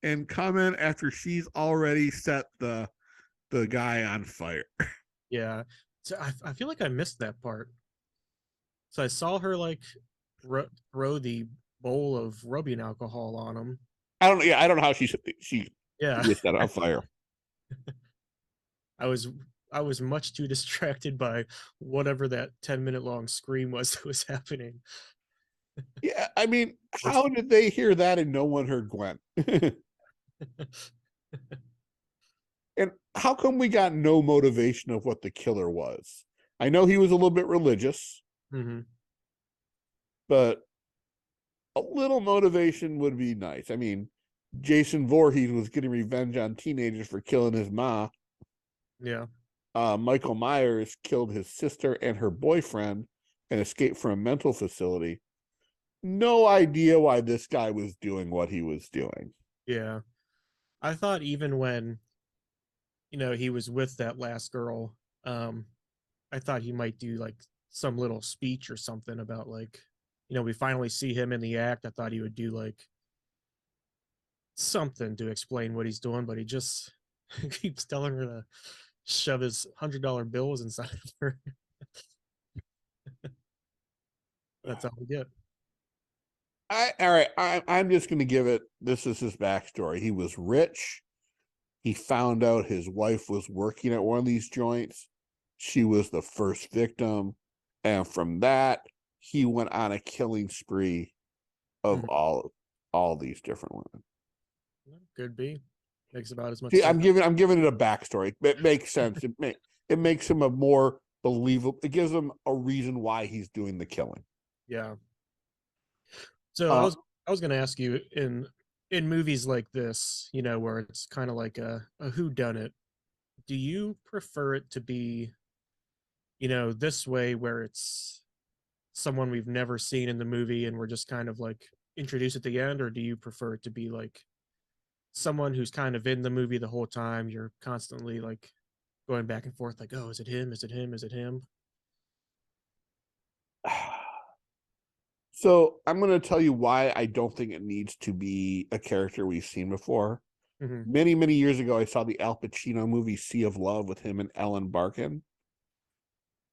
and come in after she's already set the guy on fire. Yeah. So I feel like I missed that part. So I saw her like throw the bowl of rubbing alcohol on him. I don't know how she Yeah. gets that on fire. I was I was much too distracted by whatever that 10-minute long scream was that was happening. Yeah, I mean, how did they hear that and no one heard Gwen? And how come we got no motivation of what the killer was? I know he was a little bit religious, Hmm. but a little motivation would be nice. I mean, Jason Voorhees was getting revenge on teenagers for killing his ma. Yeah. Michael Myers killed his sister and her boyfriend and escaped from a mental facility. No idea why this guy was doing what he was doing. Yeah. I thought even when, he was with that last girl, um, I thought he might do like some little speech or something about like, we finally see him in the act. I thought he would do like something to explain what he's doing, but he just keeps telling her to shove his $100 bills inside of her. That's all we get. All right. I'm just going to give it. This is his backstory. He was rich. He found out his wife was working at one of these joints. She was the first victim, and from that, he went on a killing spree of Mhm. all these different women. Could be. Makes about as much See, sense. I'm giving it a backstory. It makes sense. It makes him a more believable. It gives him a reason why he's doing the killing. Yeah. So Uh, I was gonna ask you in movies like this, where it's kind of like a who done it, do you prefer it to be, this way where it's someone we've never seen in the movie and we're just kind of like introduced at the end, or do you prefer it to be like someone who's kind of in the movie the whole time? You're constantly like going back and forth, like, oh, is it him? Is it him? Is it him? so I'm going to tell you why I don't think it needs to be a character we've seen before. Hmm. Many years ago, I saw the Al Pacino movie Sea of Love with him and Ellen Barkin,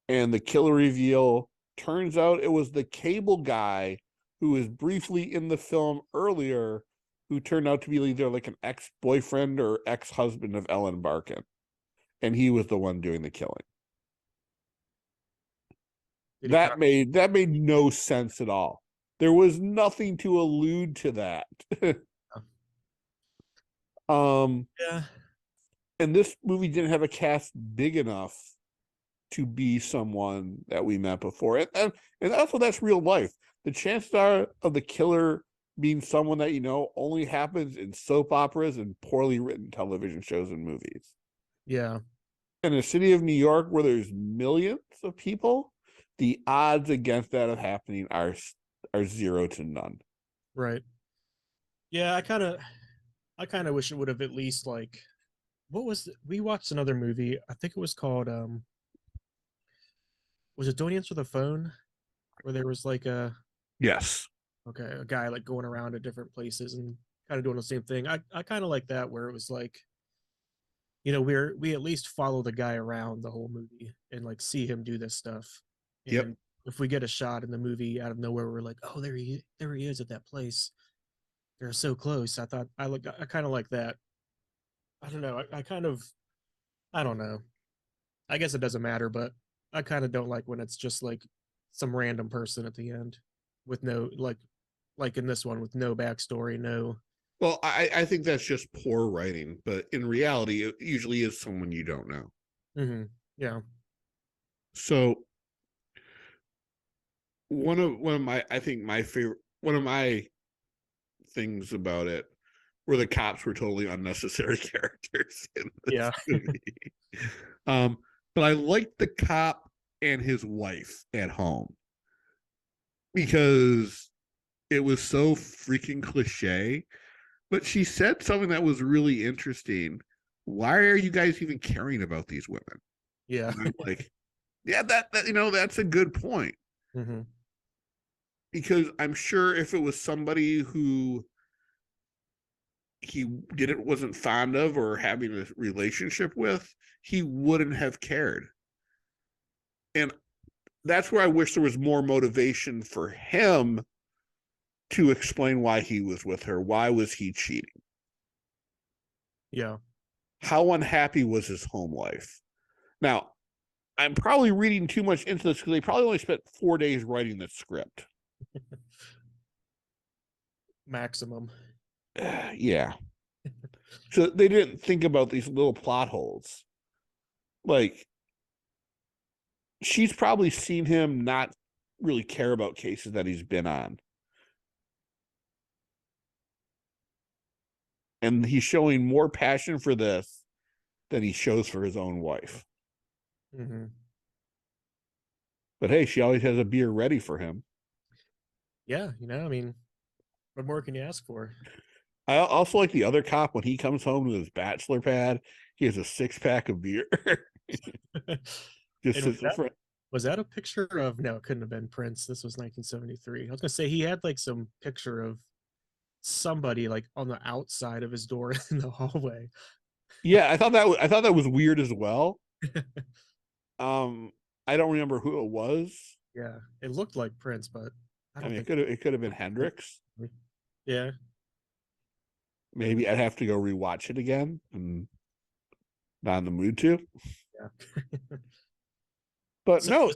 and the killer reveal turns out it was the cable guy who was briefly in the film earlier, who turned out to be either like an ex-boyfriend or ex-husband of Ellen Barkin, and he was the one doing the killing. Did he kind That made no sense at all. There was nothing to allude to that. of, um, yeah, and this movie didn't have a cast big enough to be someone that we met before. And also that's real life. The chances are of the killer being someone that only happens in soap operas and poorly written television shows and movies. yeah, In the city of New York, where there's millions of people, the odds against that of happening are 0 to none. right. Yeah, I kind of wish it would have at least like we watched another movie. I think it was called was it Don't Answer the Phone? Where there was like Yes. a guy like going around to different places and kind of doing the same thing. I kind of like that where it was like, we at least follow the guy around the whole movie and like see him do this stuff. Yep. And if we get a shot in the movie out of nowhere, we're like, oh, there he is at that place. They're so close. I kind of like that. I don't know. I don't know. I guess it doesn't matter, but I kind of don't like when it's just like some random person at the end with no like in this one with no backstory, no. Well, I think that's just poor writing, but in reality, it usually is someone you don't know. Yeah. So one of my I think my favorite one of my things about it were the cops were totally unnecessary characters in this Yeah. movie. Um, but I liked the cop and his wife at home because it was so freaking cliche. But she said something that was really interesting. Why are you guys even caring about these women? Yeah. And I'm like, yeah, that that's a good point. hmm Because I'm sure if it was somebody who he didn't wasn't fond of or having a relationship with, he wouldn't have cared. And that's where I wish there was more motivation for him to explain why he was with her. Why was he cheating? Yeah. How unhappy was his home life? Now, I'm probably reading too much into this because they probably only spent 4 days writing the script. Maximum. Yeah. So they didn't think about these little plot holes. Like, she's probably seen him not really care about cases that he's been on. And he's showing more passion for this than he shows for his own wife. hmm But hey, she always has a beer ready for him. Yeah. I mean, what more can you ask for? I also like the other cop when he comes home to his bachelor pad, he has a 6-pack of beer. Just And sits in front. was that a picture of? No, it couldn't have been Prince. This was 1973. I was gonna say he had like some picture of somebody like on the outside of his door in the hallway. Yeah, I thought that was weird as well. Um, I don't remember who it was. Yeah, it looked like Prince, but I I don't mean, think. it could have been Hendrix. Yeah, Maybe I'd have to go rewatch it again. And not in the mood to. yeah. But So no,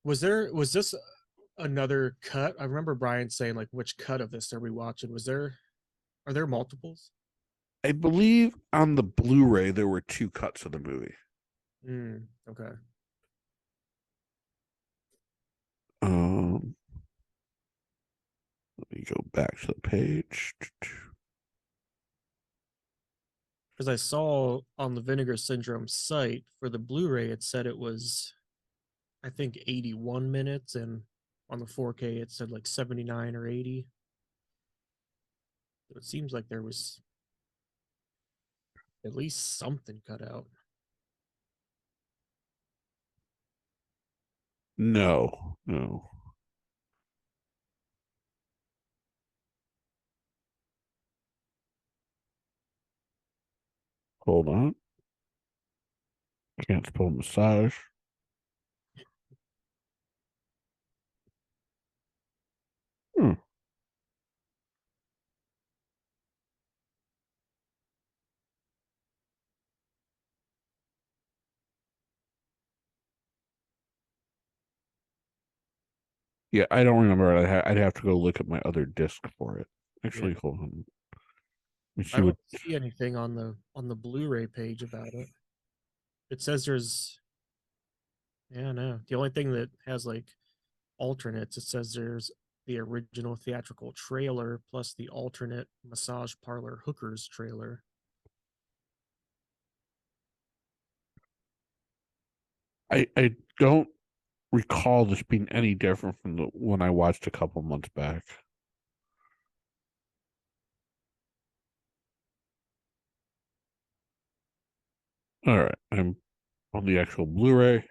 was this another cut? I remember Brian saying like, which cut of this are we watching? Are there multiples? I believe on the Blu-ray there were 2 cuts of the movie. Okay. Um, let me go back to the page. Because I saw on the Vinegar Syndrome site for the Blu-ray, it said it was, I think, 81 minutes, and on the 4K, it said like 79 or 80. So it seems like there was at least something cut out. No, no. Hold on. Can't spell massage. Hmm. Yeah, I don't remember. I'd have to go look at my other disc for it. Yeah, Actually, hold on. Let me I see what. don't see anything on the Blu-ray page about it. It says there's, yeah, no. The only thing that has like alternates, it says there's the original theatrical trailer plus the alternate Massage Parlor Hookers trailer. I don't recall this being any different from the one I watched a couple months back. All right, I'm on the actual Blu-ray.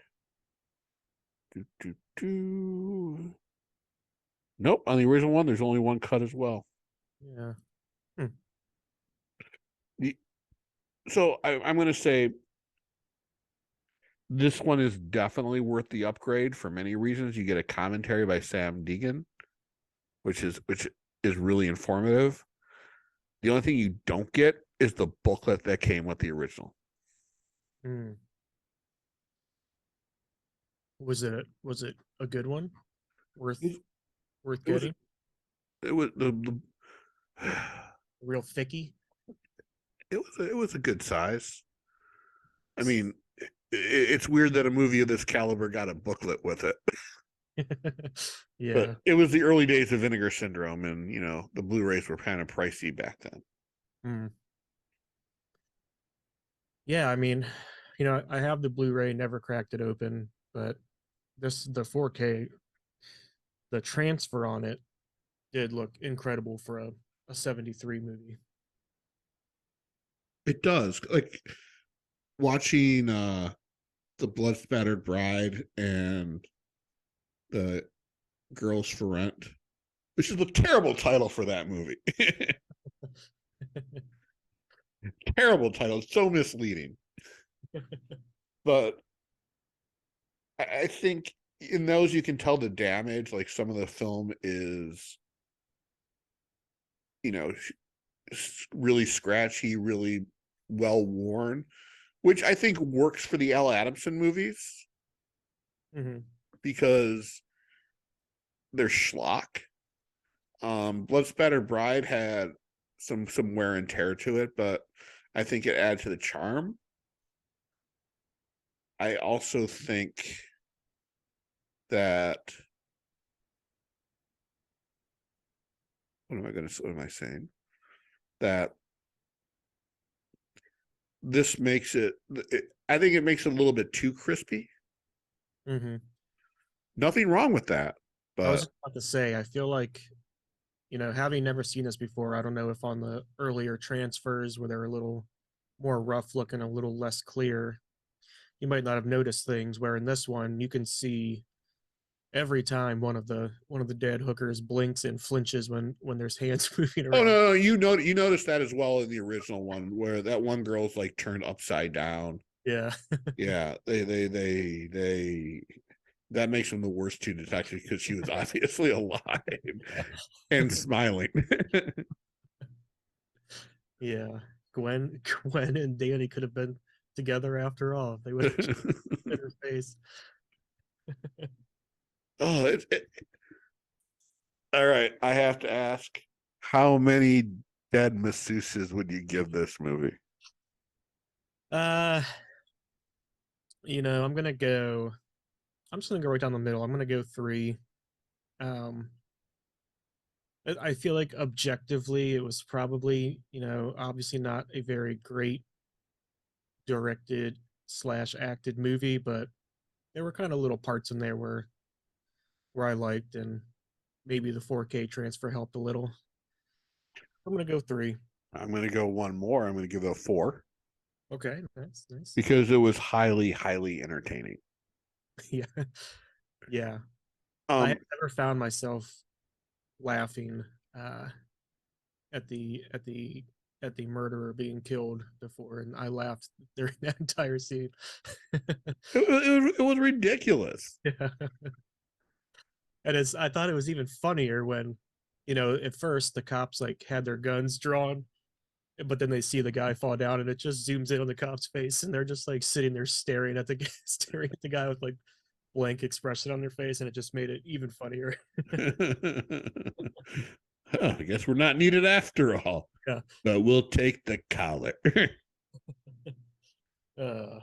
Do, do, do. Nope, on the original one, there's only one cut as well. Yeah. So I'm going to say this one is definitely worth the upgrade for many reasons. You get a commentary by Sam Deegan, which is really informative. The only thing you don't get is the booklet that came with the original. Mm. Was it a good one? Worth It, worth it was getting? it was the Real thicky? it was a good size. I mean, it's weird that a movie of this caliber got a booklet with it, but Yeah. it was the early days of Vinegar Syndrome, and the Blu-rays were kind of pricey back then. Mm. Yeah, I mean, I have the Blu-ray, never cracked it open, but the 4K, the transfer on it did look incredible for a 73 movie. It does. Like watching the Blood Spattered Bride and the Girls for Rent, which is a terrible title for that movie. Terrible title. It's so misleading. But I think in those you can tell the damage. Like some of the film is, you know, really scratchy, really well worn, which I think works for the Al Adamson movies Hmm. because they're schlock. Blood Spattered Bride had some wear and tear to it, but I think it added to the charm. I also think that what am I saying? That this makes I think it makes it a little bit too crispy. Hmm. Nothing wrong with that, I was but just about to say, I feel like, having never seen this before, I don't know if on the earlier transfers where they're a little more rough looking, a little less clear, you might not have noticed things. Where in this one, you can see every time one of the dead hookers blinks and flinches when there's hands moving oh around. no, no, you noticed that as well in the original one where that one girl's like turned upside down. Yeah. Yeah, they that makes them the worst two detectives because she was obviously alive and smiling. Yeah. Gwen Gwen and Danny could have been together after all. They would have just in her face. Oh, all right. I have to ask, how many dead masseuses would you give this movie? Uh, I'm just gonna go right down the middle. I'm gonna go three. Um, I feel like objectively it was probably, obviously not a very great directed slash acted movie, but there were kind of little parts in there where I liked, and maybe the 4K transfer helped a little. I'm gonna go three. I'm going to go one more. I'm going to give it a 4 Okay, nice, nice. because it was highly, highly entertaining. Yeah, yeah. I have Um, never found myself laughing uh, at the murderer being killed before, and I laughed during that entire scene. it was ridiculous. Yeah. And I thought it was even funnier when, at first the cops like had their guns drawn, but then they see the guy fall down, and it just zooms in on the cop's face, and they're just like sitting there staring at the staring at the guy with like blank expression on their face, and it just made it even funnier. I guess we're not needed after all, Yeah. but we'll take the collar. Uh,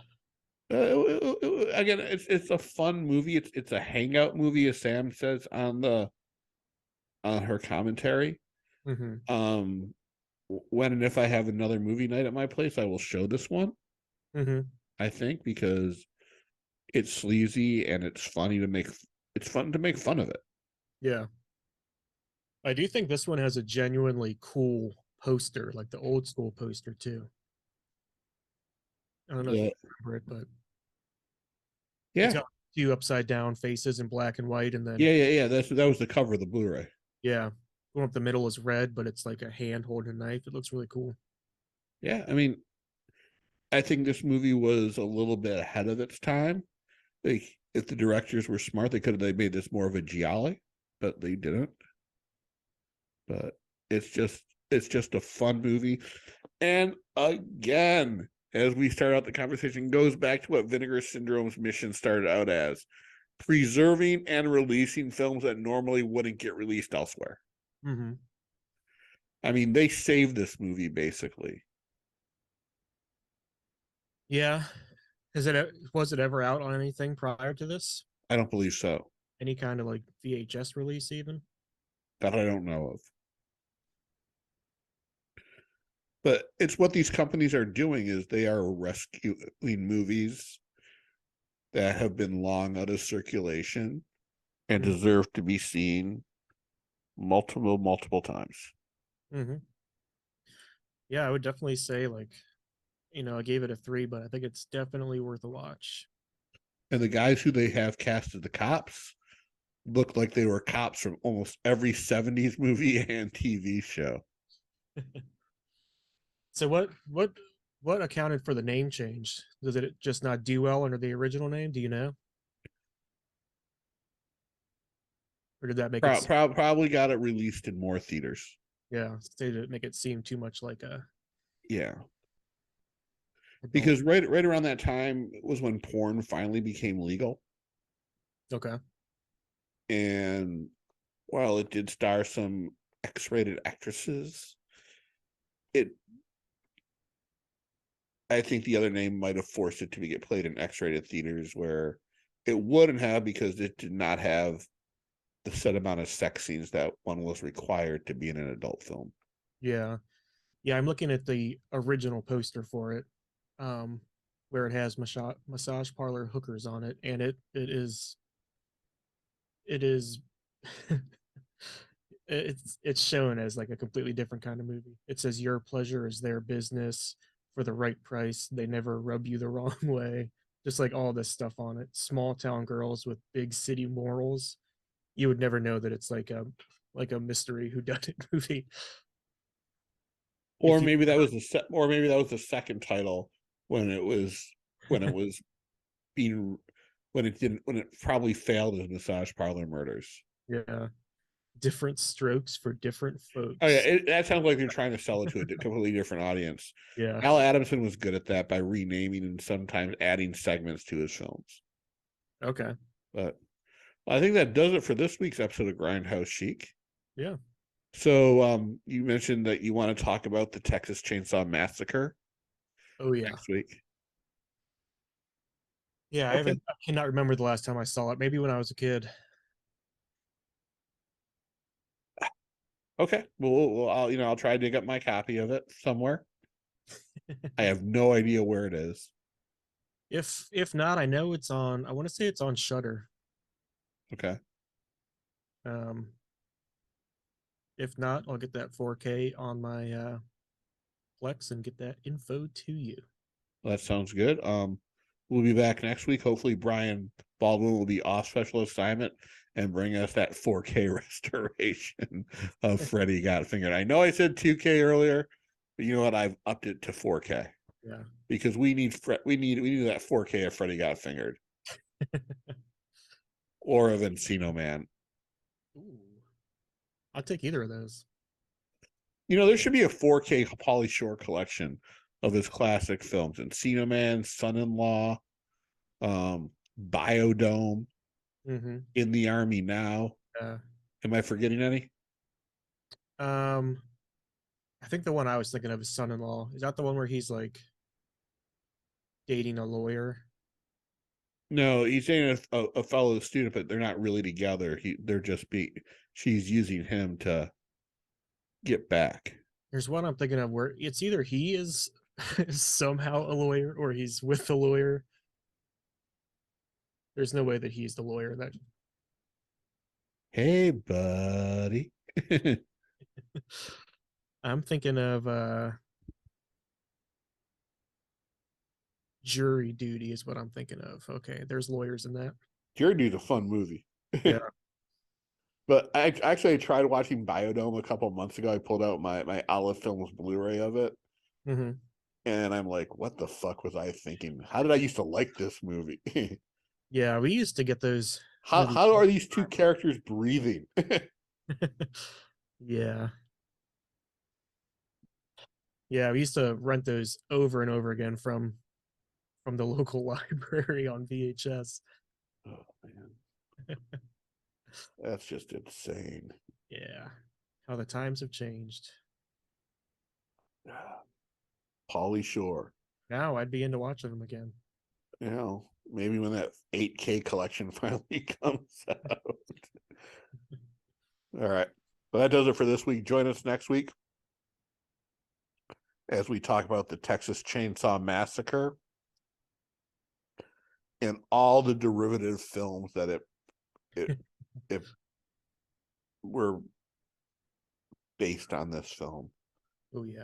Again, it's a fun movie. It's a hangout movie, as Sam says on her commentary. mhm. Um, when and if I have another movie night at my place, I will show this one. Mhm. I think because it's sleazy and it's funny to make. It's fun to make fun of it. Yeah. I do think this one has a genuinely cool poster, like the old school poster too. I don't know if you Yeah, remember it, but it's yeah, got two upside down faces in black and white, and then yeah. That was the cover of the Blu-ray. yeah, one up the middle is red, but it's like a hand holding a knife. It looks really cool. Yeah, I mean, I think this movie was a little bit ahead of its time. Like, if the directors were smart, they made this more of a giallo, but they didn't. But it's just a fun movie. And again, as we start out the conversation, goes back to what Vinegar Syndrome's mission started out as: preserving and releasing films that normally wouldn't get released elsewhere. Mm-hmm. I mean, they saved this movie basically. Yeah, was it ever out on anything prior to this? I don't believe so. Any kind of like VHS release, even? That I don't know of. But it's what these companies are doing is they are rescuing movies that have been long out of circulation and Mm-hmm. deserve to be seen multiple times. Mm-hmm. Yeah, I would definitely say like, I gave it a 3, but I think it's definitely worth a watch. And the guys who they have cast as the cops look like they were cops from almost every 70s movie and TV show. So what accounted for the name change? Does it just not do well under the original name? Do you know? Or did that make it Probably got it released in more theaters. yeah, did it make it seem too much like a Yeah. adult? Because right around that time was when porn finally became legal. Okay. And while it did star some X-rated actresses, it I think the other name might have forced it to get played in X-rated theaters where it wouldn't have, because it did not have the set amount of sex scenes that one was required to be in an adult film. Yeah. Yeah, I'm looking at the original poster for it, um, where it has massage parlor hookers on it, and it is it's shown as like a completely different kind of movie. It says your pleasure is their business for the right price. They never rub you the wrong way. Just like all this stuff on it. Small town girls with big city morals. You would never know that it's like a mystery whodunit movie. Or If you maybe that was or maybe that was the second title when when it was being when it probably failed as Massage Parlor Murders. yeah, different strokes for different Oh yeah, folks. that sounds like they're trying to sell it to a completely different audience. Yeah. Al Adamson was good at that by renaming and sometimes adding segments to his films. Okay. But I think that does it for this week's episode of Grindhouse Chic. Yeah. So you mentioned that you want to talk about the Texas Chainsaw Massacre Oh yeah. next week. Yeah, Okay. I cannot remember the last time I saw it. Maybe when I was a kid. Okay. Well, I'll try to dig up my copy of it somewhere. I have no idea where it is. If not, I know it's on. I want to say it's on Shutter. Okay. Um, if not, I'll get that 4K on my Plex and get that info to you. Well, that sounds good. We'll be back next week. Hopefully, Brian Baldwin will be off special assignment and bring us that 4K restoration of Freddy Got Fingered. I know I said 2K earlier, but you know what? I've upped it to 4K Yeah. because we need that 4K of Freddy Got Fingered or of Encino Man. Ooh, I'll take either of those. There should be a 4K Pauly Shore collection of his classic films: Encino Man, Son-in-Law, Biodome, Mm-hmm. In the Army Now. Uh, Am I forgetting any? um, I think the one I was thinking of is Son-in-Law. Is that the one where he's like dating a lawyer? No, he's saying a fellow student, but they're not really together. She's using him to get back. There's one I'm thinking of where it's either he is somehow a lawyer or he's with the lawyer. There's no way that he's the lawyer. That Hey, buddy. I'm thinking of Jury Duty is what I'm thinking of. Okay, there's lawyers in that. Jury Duty's a fun movie. Yeah. But I tried watching Biodome a couple months ago. I pulled out my Olive Films Blu-ray of it, Mm-hmm. and I'm like, what the fuck was I thinking? How did I used to like this movie? Yeah, we used to get those how movies. how are these two characters breathing? Yeah. Yeah, we used to rent those over and over again from the local library on VHS. Oh man, that's just insane. Yeah. How the times have changed. Pauly Shore. Now I'd be into watching them again. You know, maybe when that 8K collection finally comes out. All right. Well, that does it for this week. Join us next week as we talk about the Texas Chainsaw Massacre and all the derivative films that it were based on this film. Oh yeah.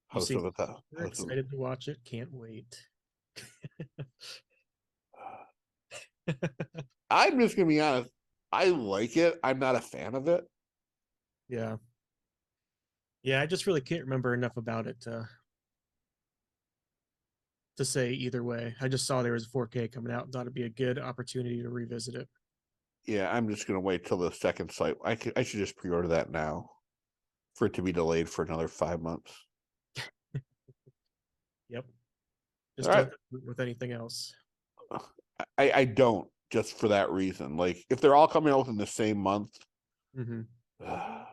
Host of it. We're excited to watch it. Can't wait. I'm just gonna be honest. I like it. I'm not a fan of it. Yeah. Yeah, I just really can't remember enough about it to say either way. I just saw there was a 4K coming out and thought it'd be a good opportunity to revisit it. Yeah, I'm just gonna wait till the second site. I should just pre-order that now for it to be delayed for another 5 months. Yep. Just All don't right. with anything else. I don't, just for that reason. Like if they're all coming out within the same month, Mm-hmm. the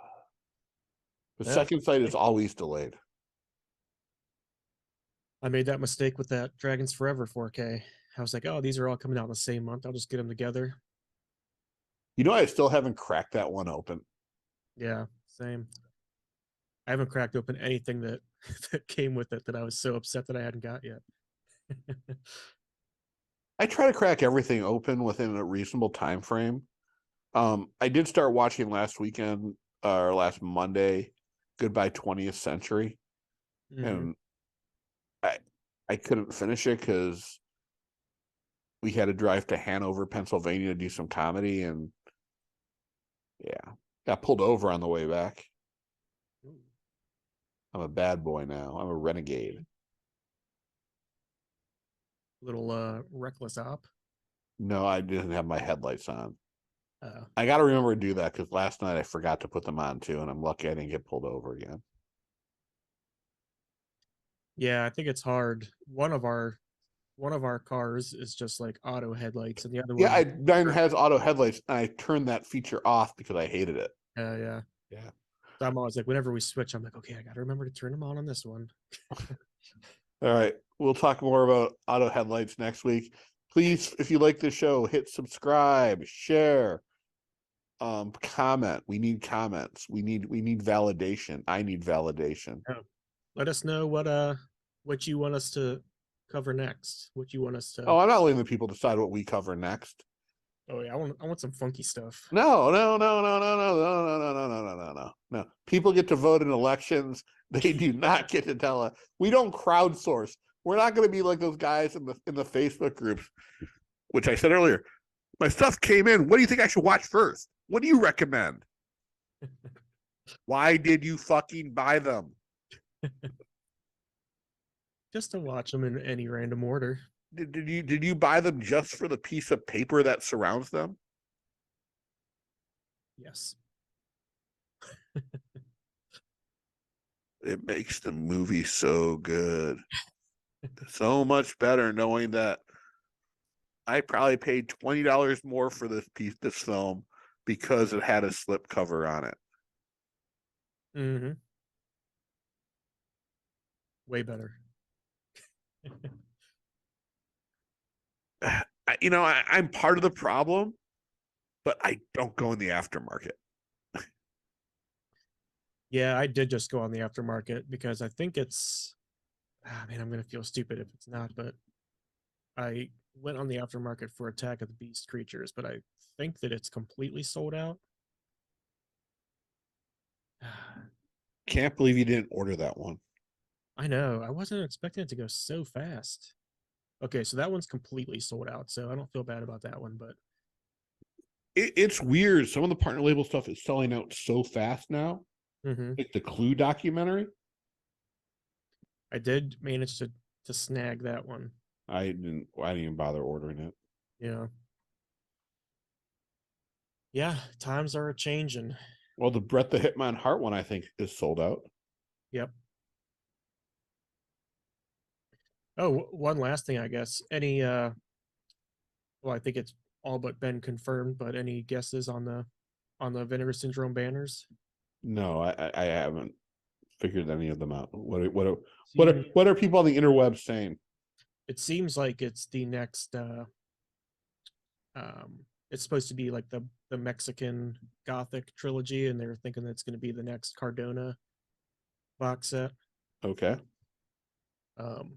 Yeah. second site is always delayed. I made that mistake with that Dragons Forever 4K. I was like, oh, these are all coming out in the same month. I'll just get them together. You know, I still haven't cracked that one open. Yeah, same. I haven't cracked open anything that that came with it that I was so upset that I hadn't got yet. I try to crack everything open within a reasonable time frame. I did start watching last weekend or last Monday, Goodbye 20th Century, Mm-hmm. and I couldn't finish it because we had to drive to Hanover, Pennsylvania to do some comedy, and yeah, got pulled over on the way back. I'm a bad boy now. I'm a renegade. Little reckless op. No, I didn't have my headlights on. Uh, I got to remember to do that because last night I forgot to put them on too, and I'm lucky I didn't get pulled over again. yeah, I think it's hard. One of our cars is just like auto headlights, and the other Yeah, one, mine has auto headlights, and I turned that feature off because I hated it. yeah. Yeah. So I'm always like, whenever we switch, I'm like, okay, I got to remember to turn them on this one. All right. We'll talk more about auto headlights next week. Please, if you like the show, hit subscribe, share, comment. We need comments. We need validation. I need validation. Yeah. Let us know what you want us to cover next. What you want us to. Oh, I'm not letting the people decide what we cover next. Oh yeah, I want some funky stuff. No. No. People get to vote in elections. They do not get to tell us. We don't crowdsource. We're not going to be like those guys in the Facebook groups, which I said earlier. My stuff came in. What do you think I should watch first? What do you recommend? Why did you fucking buy them? Just to watch them in any random order. Did you buy them just for the piece of paper that surrounds them? Yes. It makes the movie so good. So much better knowing that I probably paid $20 more for this film because it had a slip cover on it. Mm-hmm. Way better. I'm part of the problem, but I don't go in the aftermarket. Yeah, I did just go on the aftermarket because I think it's. I mean, I'm gonna feel stupid if it's not, but I went on the aftermarket for Attack of the Beast creatures, but I think that it's completely sold out. Can't believe you didn't order that one. I know. I wasn't expecting it to go so fast. Okay, so that one's completely sold out. So I don't feel bad about that one, but It's weird. Some of the partner label stuff is selling out so fast now. mhm. Like the Clue documentary. I did manage to snag that one. I didn't even bother ordering it. Yeah. Yeah, times are changing. Well, the Brett the Hitman Hart one, I think, is sold out. Yep. Oh, one last thing, I guess. Any well, I think it's all but been confirmed, but any guesses on the Vinegar Syndrome banners? No, I haven't figured any of them out. Seem- What are people on the interweb saying? It seems like it's the next it's supposed to be like the Mexican Gothic trilogy, and they're thinking that's going to be the next Cardona box set. Okay. Um,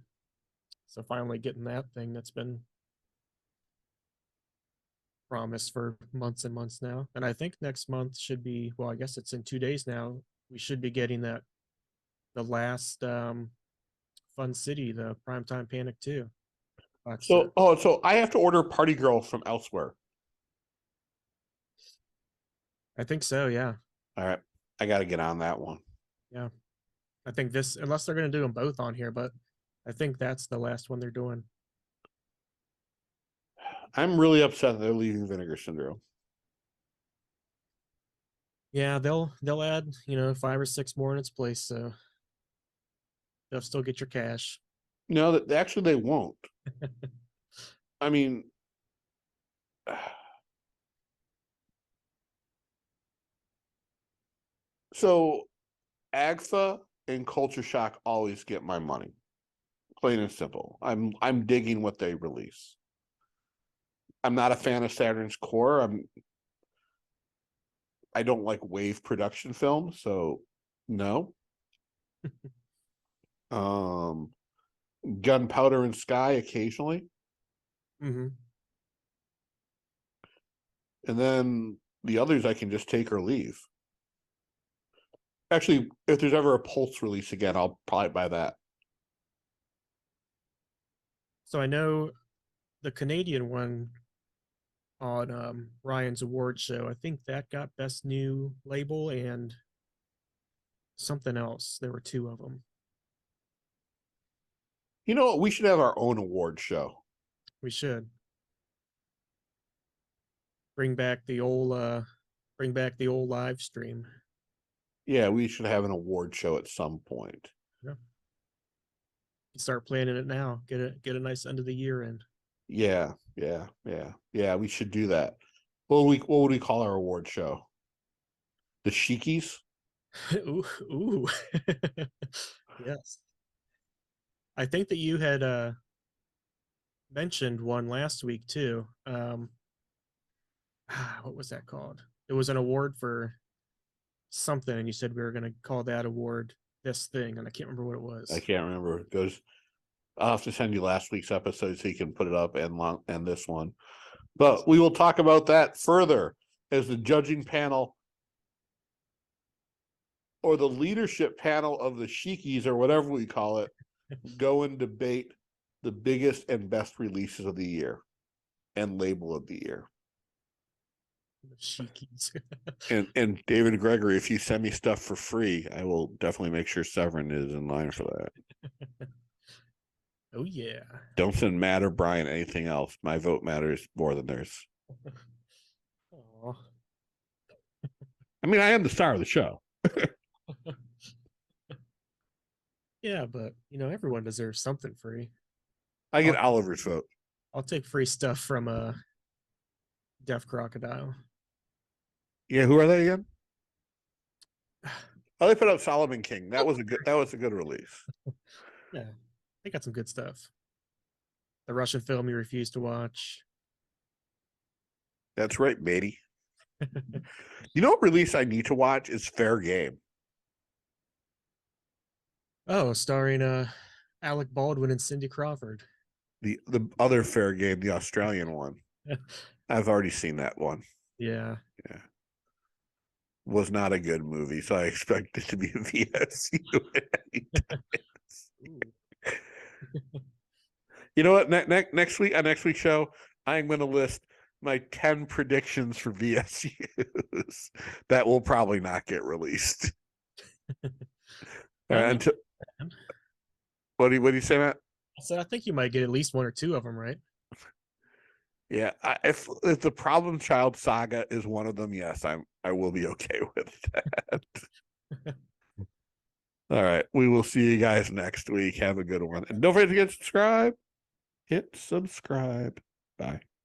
so finally getting that thing that's been promised for months and months now. And I think next month should be, well, I guess it's in 2 days now. We should be getting the last Fun City, the Primetime Panic 2 box set. So I have to order Party Girl from elsewhere. I think so, yeah. All right. I got to get on that one. Yeah. I think this, unless they're going to do them both on here, but I think that's the last one they're doing. I'm really upset they're leaving Vinegar Syndrome. Yeah, they'll add, 5 or 6 more in its place, so they'll still get your cash. No, that actually they won't. I mean, so Agfa and Culture Shock always get my money. Plain and simple. I'm digging what they release. I'm not a fan of Saturn's Core. I don't like wave production film, so no. um Gunpowder and Sky occasionally. Mm-hmm. And then the others I can just take or leave. Actually, if there's ever a Pulse release again, I'll probably buy that. So I know the Canadian one on Ryan's award show, I think that got best new label and something else. There were two of them. You know what? We should have our own award show. We should bring back the old live stream. Yeah, we should have an award show at some point. Yeah. Start planning it now. Get a nice end of the year in. Yeah. We should do that. What would we call our award show? The Sheikies? Ooh. Yes. I think that you had mentioned one last week too. What was that called? It was an award for something, and you said we were going to call that award this thing, and I can't remember what it was. I can't remember. It goes. I'll have to send you last week's episode so you can put it up and this one. But we will talk about that further as the judging panel or the leadership panel of the Sheikies or whatever we call it go and debate the biggest and best releases of the year and label of the year. Sheikies. and David Gregory, if you send me stuff for free, I will definitely make sure Severin is in line for that. Oh yeah. Don't send Matt or Brian anything else. My vote matters more than theirs. Aw. I mean, I am the star of the show. Yeah, but everyone deserves something free. I get Oliver's vote. I'll take free stuff from Deaf Crocodile. Yeah, who are they again? Oh, they put up Solomon King. That was a good release. Yeah, they got some good stuff. The Russian film you refuse to watch. That's right, matey. You know what release I need to watch is Fair Game. Oh, starring Alec Baldwin and Cindy Crawford. The other Fair Game, the Australian one. I've already seen that one. Yeah. Was not a good movie, so I expect it to be a VSU. You know what? Next week on next week's show, I'm going to list my 10 predictions for VSUs that will probably not get released. All right, until, what do you say, Matt? I said I think you might get at least one or two of them right. Yeah, if the Problem Child saga is one of them, yes, I will be okay with that. All right, we will see you guys next week. Have a good one, and don't forget to get subscribed. Hit subscribe. Bye.